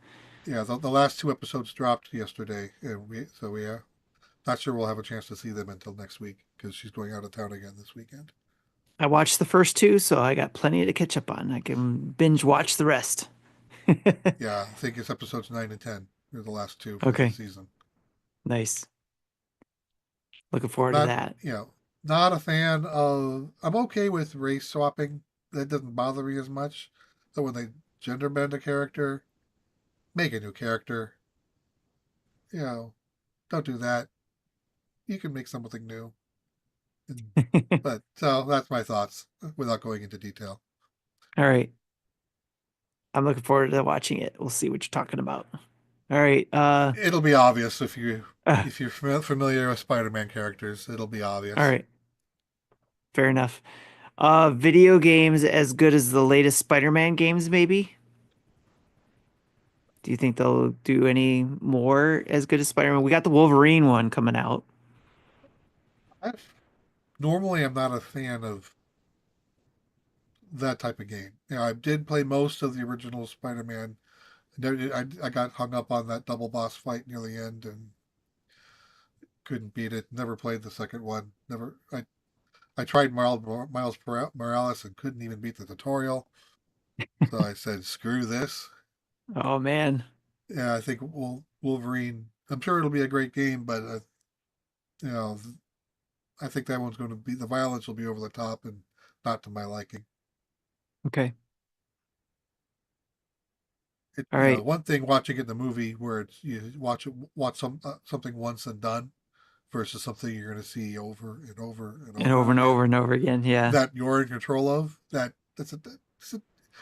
Yeah, the last two episodes dropped yesterday, and we not sure we'll have a chance to see them until next week because she's going out of town again this weekend. I watched the first two, so I got plenty to catch up on. I can binge watch the rest. Yeah, I think it's episodes 9 and 10. They're the last two for the Okay. season. Nice. Looking forward to Not, that. you know, not a fan of. I'm okay with race swapping. That doesn't bother me as much. So when they gender bend a character, make a new character. You know, don't do that. You can make something new. And, but so that's my thoughts without going into detail. All right. I'm looking forward to watching it. We'll see what you're talking about. All right. It'll be obvious Uh if you're familiar with Spider-Man characters. It'll be all obvious. right. Fair enough. Video games as good as the latest Spider-Man games, maybe? Do you think they'll do any more as good as Spider-Man? We got the Wolverine one coming out. I normally I'm not a fan of that type of game. I did play most of the original Spider-Man. I got hung up on that double boss fight near the end and couldn't beat it. Never played the second one. Never. I tried Miles Morales and couldn't even beat the tutorial. So I said, screw this. Oh man. Yeah, I think Wolverine. I'm sure it'll be a great game, but you know, I think that one's going to be the violence will be over the top and not to my liking. Okay. All You know, right. one thing watching it in the movie where it's you watch something once and done versus something you're going to see over and over and And over over and over again and over again. Yeah, that you're in control of.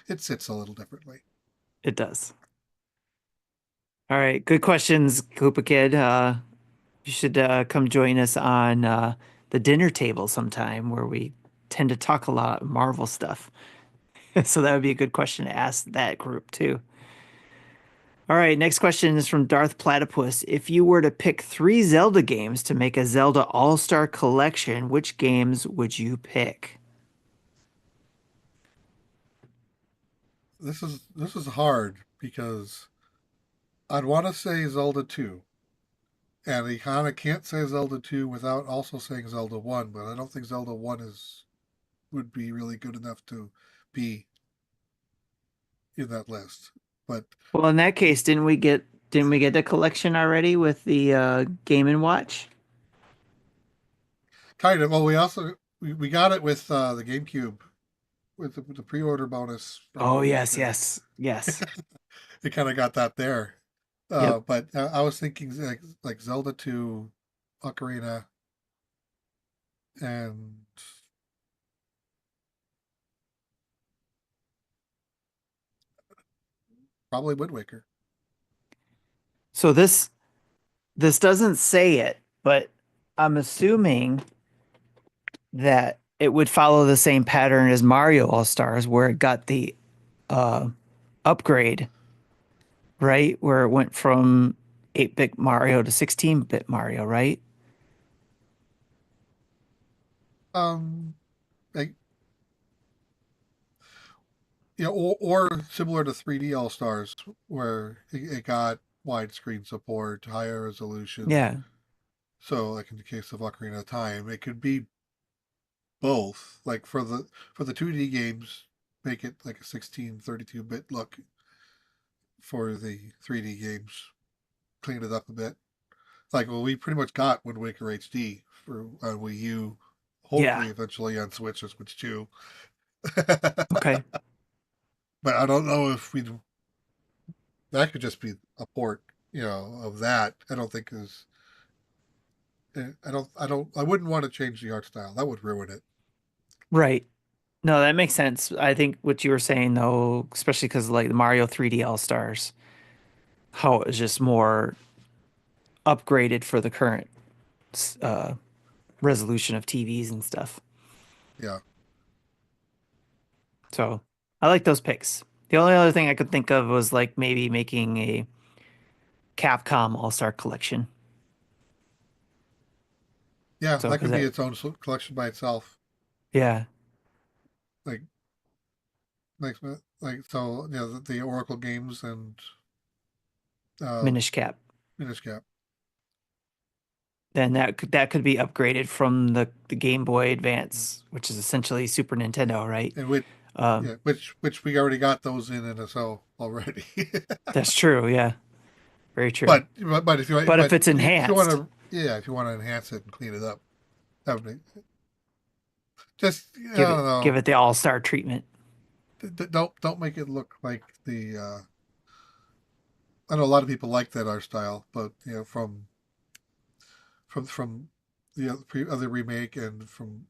It sits a little differently. it does. All right. Good questions, Koopa Kid. You should come join us on the dinner table sometime where we tend to talk a lot of Marvel stuff. So that would be a good question to ask that group too. All right, next question is from Darth Platypus. If you were to pick three Zelda games to make a Zelda All-Star collection, which games would you pick? This is hard because I'd want to say Zelda 2. And you kind of can't say Zelda 2 without also saying Zelda 1, but I don't think Zelda 1 is would be really good enough to be in that list. But Well, in that case, didn't we get the collection already with the Game and Watch? kind of, well, we got it with the GameCube with the pre-order bonus from Oh, yes, Easter. yes, yes. It kind of got that there. Yep. But I was thinking like Zelda 2, Ocarina, and probably Wind Waker. So this doesn't say it, but I'm assuming that it would follow the same pattern as Mario All-Stars, where it got the uh, upgrade, right? Where it went from 8-bit Mario to 16-bit Mario, right? Um, like, or similar to 3D All Stars, where it got widescreen support, higher resolution. Yeah. So, like in the case of Ocarina of Time, it could be both. Like for the 2D games, make it like a 16 32-bit look. For the 3D games, clean it up a bit. Like, well, we pretty much got Wind Waker HD for Wii U. Yeah. Hopefully, eventually on Switch or Switch 2. Okay. But I don't know if we that could just be a port, of that. I don't think is. I wouldn't want to change the art style. That would ruin it. Right. No, that makes sense. I think what you were saying though, especially because like the Mario 3D All-Stars, how it was just more upgraded for the current uh, resolution of TVs and stuff. Yeah. So I like those picks. The only other thing I could think of was like maybe making a Capcom All-Star Collection. Yeah, So, that because could be that, its own collection by itself. yeah, Like like like so, the Oracle games and uh Minish Cap. Minish Cap. Then that could be upgraded from the Game Boy Advance, which is essentially Super Nintendo, right? And which Um, yeah, which we already got those in NSO already. that's true. Yeah, very true. But But if it's if you want enhanced, to, yeah, if you want to enhance it and clean it up, that would be just, I give don't it give know. it the all-star treatment. Don't make it look like the. I know a lot of people like that art style, but from the other remake and from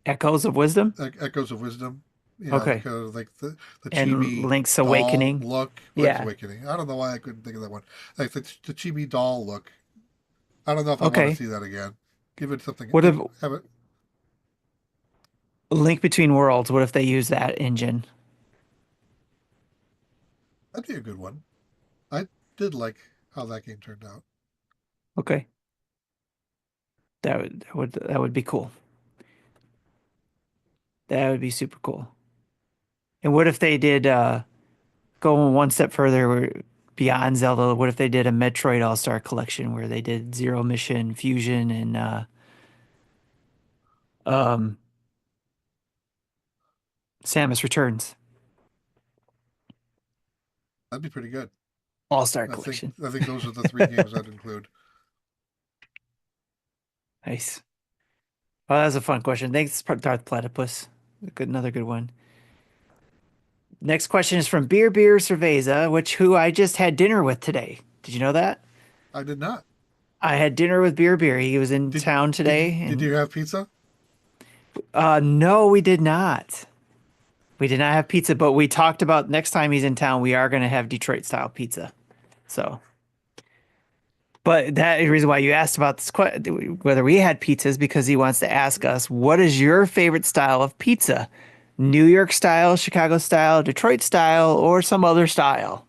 Echoes of Wisdom. Echoes of Wisdom, Okay. because like the And chibi Link's doll Awakening. look, Link's Yeah. Awakening. I don't know why I couldn't think of that one. Like the chibi doll look. I don't know if I want to Okay. see that again. Give it something. What if Have it. Link Between Worlds? What if they use that engine? That'd be a good one. I did like how that game turned out. Okay. That would be cool. That would be super cool. And what if they did go one step further beyond Zelda? What if they did a Metroid All-Star Collection where they did Zero Mission, Fusion, and um, Samus Returns That'd be pretty good. All-Star I think Collection? I think those are the three games I'd include. Nice. Oh, that was a fun question. Thanks, Darth Platypus. Another good one. Next question is from Beer Cerveza, who I just had dinner with today. Did you know that? I did not. I had dinner with Beer. He was in Did town today, did and you have pizza? no, we did not. We did not have pizza, but we talked about next time he's in town, we are going to have Detroit style pizza. So, but that is the reason why you asked about this, whether we had pizzas, because he wants to ask us, what is your favorite style of pizza? New York style, Chicago style, Detroit style, or some other style?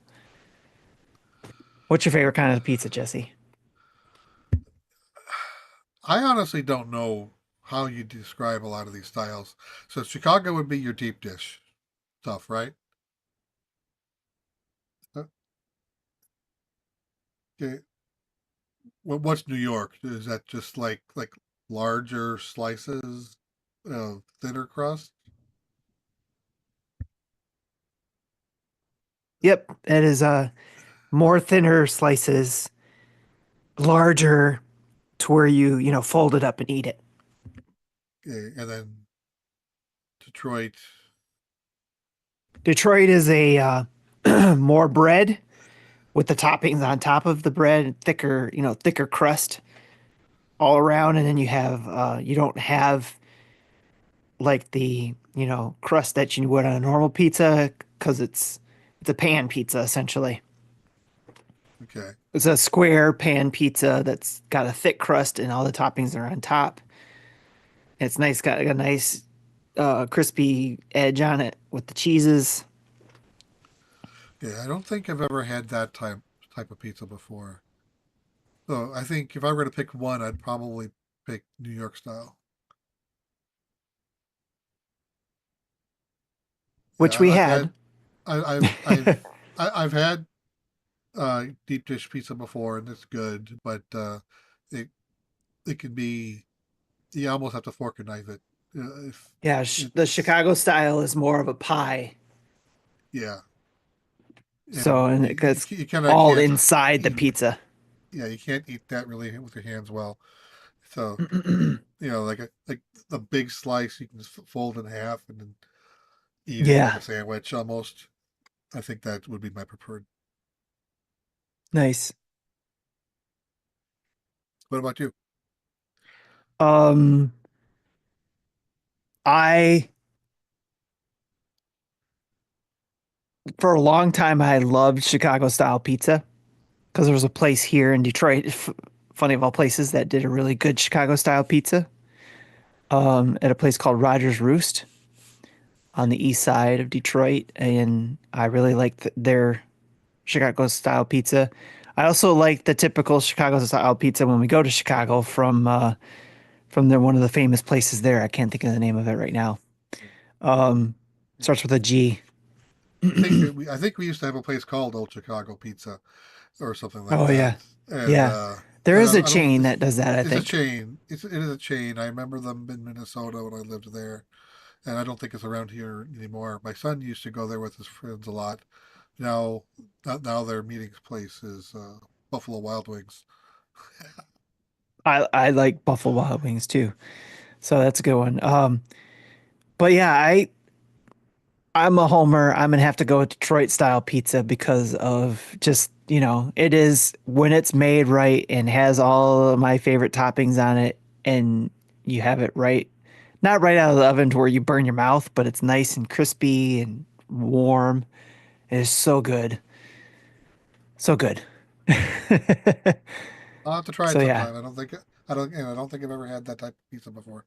What's your favorite kind of pizza, Jesse? I honestly don't know how you describe a lot of these styles. So Chicago would be your deep dish stuff, right? Uh, Okay. What's New York? Is that just like larger slices, thinner crust? Yep, it is more thinner slices, larger to where you fold it up and eat it. Okay. And then Detroit. Detroit is a more bread with the toppings on top of the bread, thicker crust all around, and then you don't have like the crust that you would on a normal pizza because it's a pan pizza essentially. Okay. It's a square pan pizza that's got a thick crust and all the toppings are on top. It's nice, got a nice crispy edge on it with the cheeses. Yeah, I don't think I've ever had that type of pizza before. So I think if I were to pick one, I'd probably pick New York style. Which Yeah, we I've had. had I've had deep dish pizza before, and it's good, but it it can be, you almost have to fork and knife it. If Yeah, the it's Chicago style is more of a pie. Yeah, So, and and it gets you kind of all can't inside the eat. pizza. Yeah, you can't eat that really with your hands well. So like the big slice you can just fold in half and then eat it like Yeah, a sandwich almost. I think that would be my preferred. nice. What about you? Um, I for a long time I loved Chicago style pizza because there was a place here in Detroit, funny of all places, that did a really good Chicago style pizza. At a place called Rogers Roost. on the east side of Detroit, and I really like their Chicago style pizza. I also like the typical Chicago style pizza when we go to Chicago from one of the famous places there. I can't think of the name of it right now. Um, Yeah. Starts with a G. I think we used to have a place called Old Chicago Pizza or something like Oh that. yeah, And yeah. There is a I don't chain that does that, I it's a think. chain. It is a chain. I remember them in Minnesota when I lived there, and I don't think it's around here anymore. My son used to go there with his friends a lot. Now, now their meeting place is Buffalo Wild Wings. I like Buffalo Wild Wings too, so that's a good one. But yeah, I'm a homer. I'm gonna have to go with Detroit style pizza because of just, it is when it's made right and has all of my favorite toppings on it, and you have it right, not right out of the oven to where you burn your mouth, but it's nice and crispy and warm. It is so good, so good. I'll have to try So it yeah, sometime. I don't think I've ever had that type of pizza before.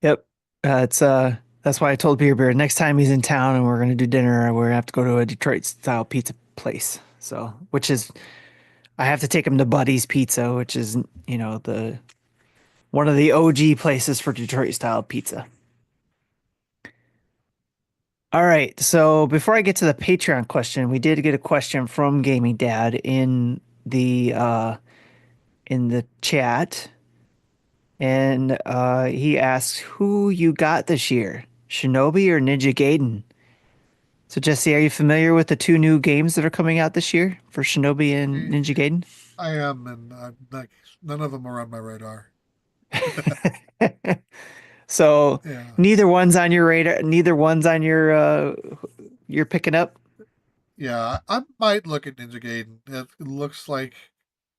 yep. It's That's why I told Beer Beer next time he's in town and we're gonna do dinner, we're gonna have to go to a Detroit style pizza place. So, which is I have to take him to Buddy's Pizza, which is, the one of the OG places for Detroit style pizza. All right. So before I get to the Patreon question, we did get a question from Gaming Dad in the chat, and he asks who you got this year, Shinobi or Ninja Gaiden. So Jesse, are you familiar with the two new games that are coming out this year for Shinobi and Eh, Ninja Gaiden? I am, and none of them are on my radar. So Yeah, neither one's on your radar. Neither one's on your you're picking up. yeah. I might look at Ninja Gaiden. It looks like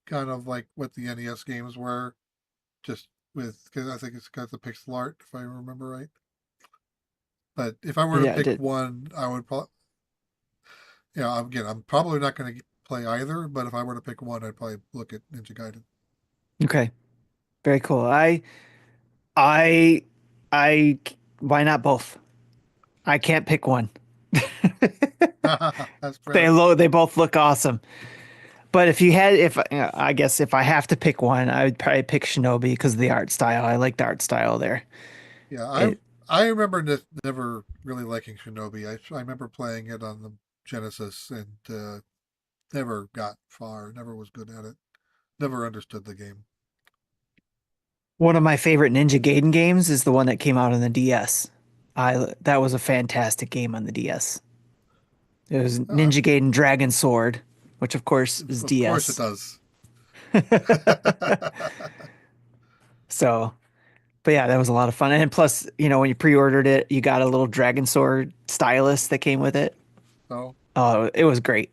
kind of like what the NES games were, just with because I think it's got the pixel art, if I remember right. But if I were to Yeah, I pick did. one, I would probably, again, I'm probably not going to play either. But if I were to pick one, I'd probably look at Ninja Gaiden. Okay, very cool. I, I. Why not both? I can't pick one. That's fair. They both look awesome. But if I guess if I have to pick one, I would probably pick Shinobi because of the art style. I like the art style there. Yeah, It I remember never really liking Shinobi. I remember playing it on the Genesis and never got far. Never was good at it. Never understood the game. One of my favorite Ninja Gaiden games is the one that came out on the DS. I That was a fantastic game on the DS. It was Uh, Ninja Gaiden Dragon Sword, which of course is of course it DS. does. So, but yeah, that was a lot of fun. And plus, when you pre-ordered it, you got a little Dragon Sword stylus that came with it. So, Oh, it was great.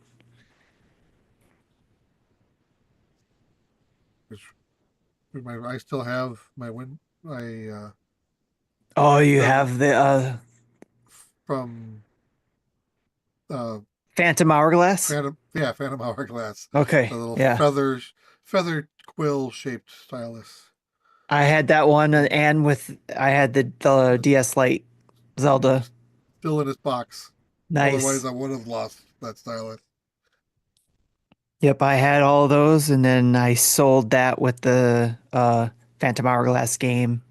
I still have my Oh, you feather have the from uh Phantom Hourglass? Phantom Hourglass, Okay, the little yeah. feather quill shaped stylus. I had that one, and I had the DS Lite Yeah, Zelda. still in its box. Otherwise, Nice. I would have lost that stylus. Yep, I had all of those, and then I sold that with the Phantom Hourglass game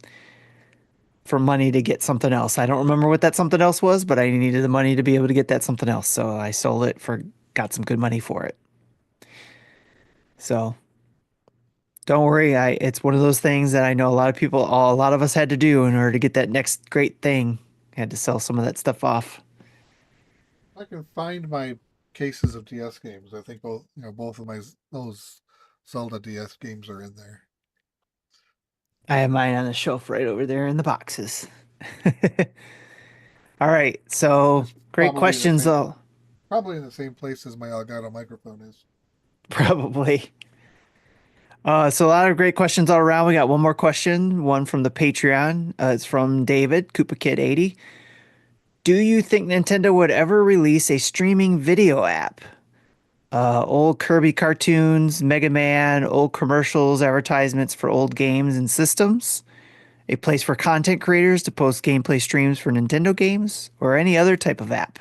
for money to get something else. I don't remember what that something else was, but I needed the money to be able to get that something else, so I sold it for got some good money for it. So don't worry, I it's one of those things that I know a lot of us had to do in order to get that next great thing. Had to sell some of that stuff off. I can find my cases of DS games. I think both of my those Zelda DS games are in there. I have mine on the shelf right over there in the boxes. All right, so It's great questions. probably in the same place as my Elgato microphone is. Probably. So a lot of great questions all around. We got one more question, one from the Patreon. It's from David Koopa Kid 80. Do you think Nintendo would ever release a streaming video app? Old Kirby cartoons, Mega Man, old commercials, advertisements for old games and systems, a place for content creators to post gameplay streams for Nintendo games, or any other type of app?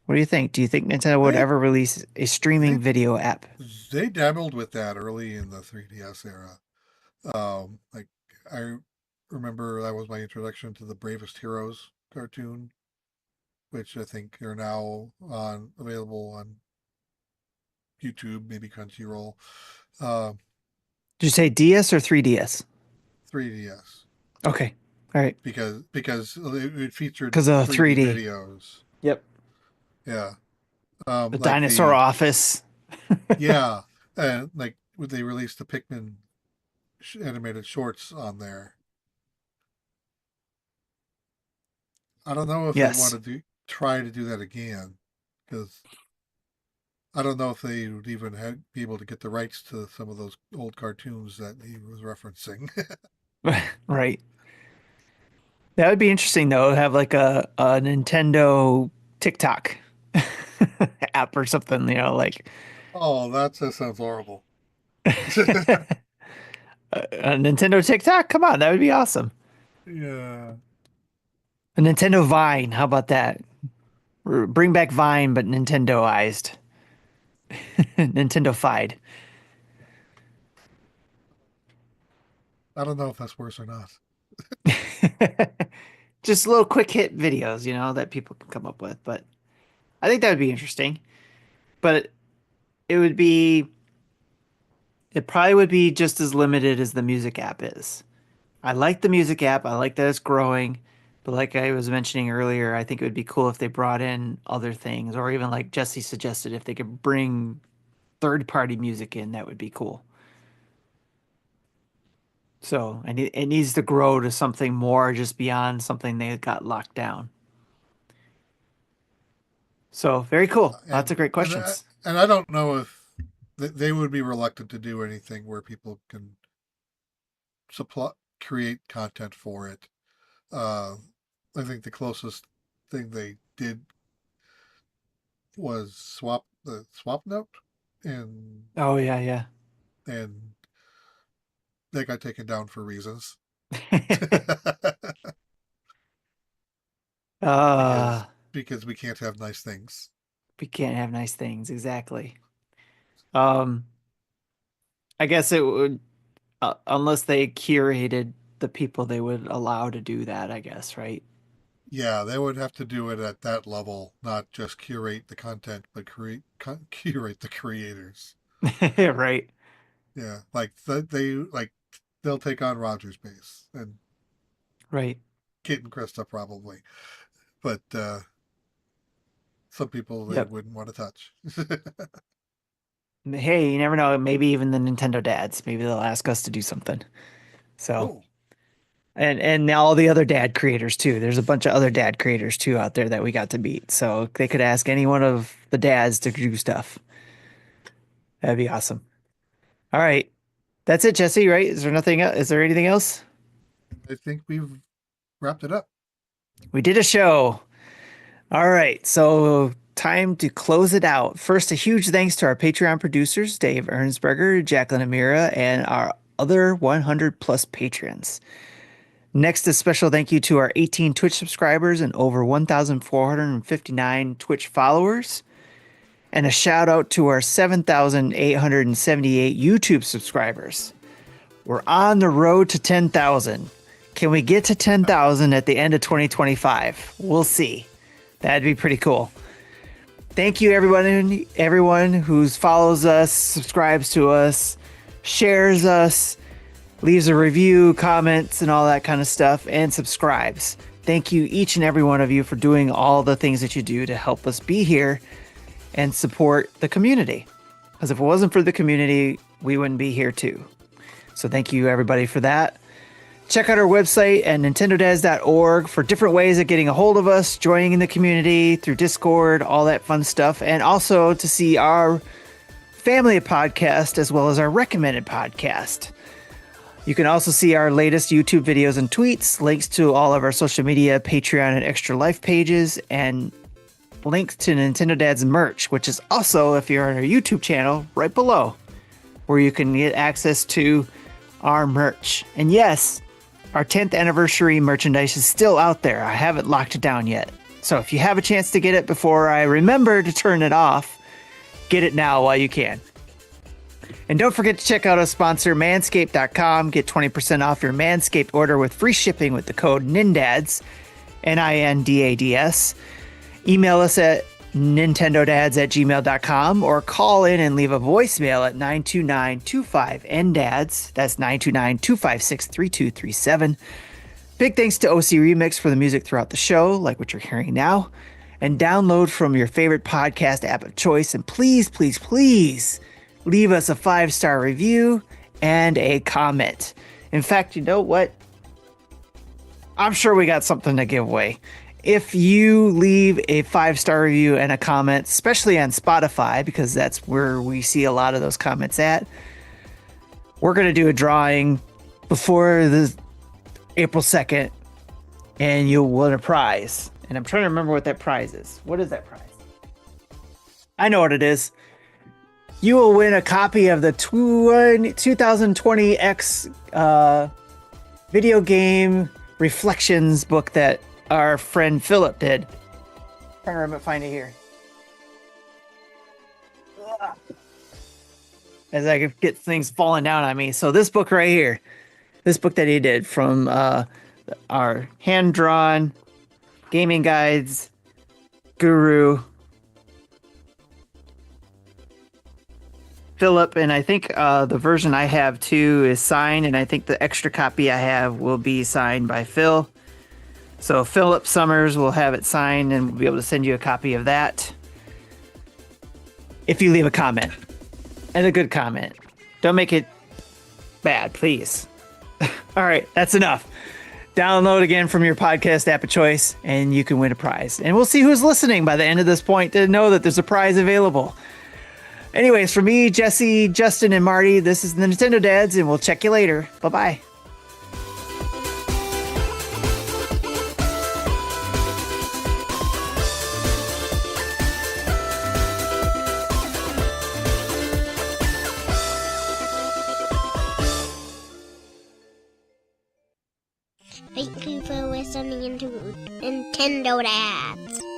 What do you think? Do you think Nintendo would They ever release a streaming they video app? they dabbled with that early in the 3DS era. Like I remember that was my introduction to the Bravest Heroes cartoon, which I think are now available on YouTube, maybe Crunchyroll. Uh, Did you say DS or 3DS? 3DS Okay. All right. because it featured Because of 3D 3D. videos. Yep. Yeah. The Like dinosaur office. yeah, and like they released the Pikmin animated shorts on there. I don't know if they Yes. want to try to do that again, because I don't know if they would even be able to get the rights to some of those old cartoons that he was referencing. Right. That would be interesting though. Have like a Nintendo TikTok app or something, like Oh, that just sounds horrible. a Nintendo TikTok. Come on, that would be awesome. Yeah. A Nintendo Vine. How about that? Bring back Vine, but Nintendoized, Nintendo-fied. I don't know if that's worse or not. Just little quick hit videos, that people can come up with. But I think that would be interesting. But it would be, it probably would be just as limited as the music app is. I like the music app. I like that it's growing. But like I was mentioning earlier, I think it would be cool if they brought in other things, or even like Jesse suggested, if they could bring third-party music in, that would be cool. So it needs to grow to something more just beyond something they got locked down. So very cool. Lots of And great and I, questions. and I don't know if they would be reluctant to do anything where people can supply create content for it. Uh, I think the closest thing they did was swap note, and Oh yeah, yeah. and they got taken down for reasons. uh because because we can't have nice things. we can't have nice things, exactly. Um I guess it would, unless they curated the people they would allow to do that, I guess, right? Yeah, they would have to do it at that level, not just curate the content, but curate the creators. Right. Yeah, like they'll take on Roger's base and Right. Kit and Krista probably, but some people they Yep. wouldn't want to touch. Hey, you never know. Maybe even the Nintendo dads. Maybe they'll ask us to do something. So, Oh, and all the other dad creators too. There's a bunch of other dad creators too out there that we got to meet. So they could ask any one of the dads to do stuff. That'd be awesome. All right. That's it, Jesse, right? Is there nothing else? Is there anything else? I think we've wrapped it up. We did a show. All right. So time to close it out. First, a huge thanks to our Patreon producers, Dave Ernsberger, Jacqueline Amira, and our other 100 plus patrons. Next, a special thank you to our 18 Twitch subscribers and over 1,459 Twitch followers. And a shout out to our 7,878 YouTube subscribers. We're on the road to 10,000. Can we get to 10,000 at the end of 2025? We'll see. That'd be pretty cool. Thank you, everyone who follows us, subscribes to us, shares us, leaves a review, comments, and all that kind of stuff, and subscribes. Thank you, each and every one of you, for doing all the things that you do to help us be here and support the community. Because if it wasn't for the community, we wouldn't be here too. So thank you, everybody, for that. Check out our website at nintendodads.org for different ways of getting a hold of us, joining in the community through Discord, all that fun stuff, and also to see our family podcast as well as our recommended podcast. You can also see our latest YouTube videos and tweets, links to all of our social media, Patreon, and Extra Life pages, and links to Nintendo Dad's merch, which is also, if you're on our YouTube channel, right below, where you can get access to our merch. And yes, Our 10th anniversary merchandise is still out there. I haven't locked it down yet. So if you have a chance to get it before I remember to turn it off, get it now while you can. And don't forget to check out our sponsor, Manscaped.com. Get 20% off your Manscaped order with free shipping with the code NINDADS, NINDADS. Email us at nintendodads@gmail.com or call in and leave a voicemail at 929-25-NDADS. That's 929-256-3237. Big thanks to OC Remix for the music throughout the show, like what you're hearing now. And download from your favorite podcast app of choice. And please, please, please leave us a 5-star review and a comment. In fact, you know what? I'm sure we got something to give away. If you leave a 5-star review and a comment, especially on Spotify, because that's where we see a lot of those comments at, we're going to do a drawing before the April 2nd, and you'll win a prize. And I'm trying to remember what that prize is. What is that prize? I know what it is. You will win a copy of the 2020X video game reflections book that our friend Philip did. Trying to remember, find it here. As I get things falling down on me. So this book right here, this book that he did from our hand-drawn gaming guides guru Philip, and I think the version I have too is signed, and I think the extra copy I have will be signed by Phil. So Philip Summers will have it signed, and we'll be able to send you a copy of that if you leave a comment, and a good comment. Don't make it bad, please. All right, that's enough. Download again from your podcast app of choice, and you can win a prize. And we'll see who's listening by the end of this point to know that there's a prize available. Anyways, for me, Jesse, Justin, and Marty, this is the Nintendo Dads, and we'll check you later. Bye-bye. Thank you for listening to Nintendo Dads.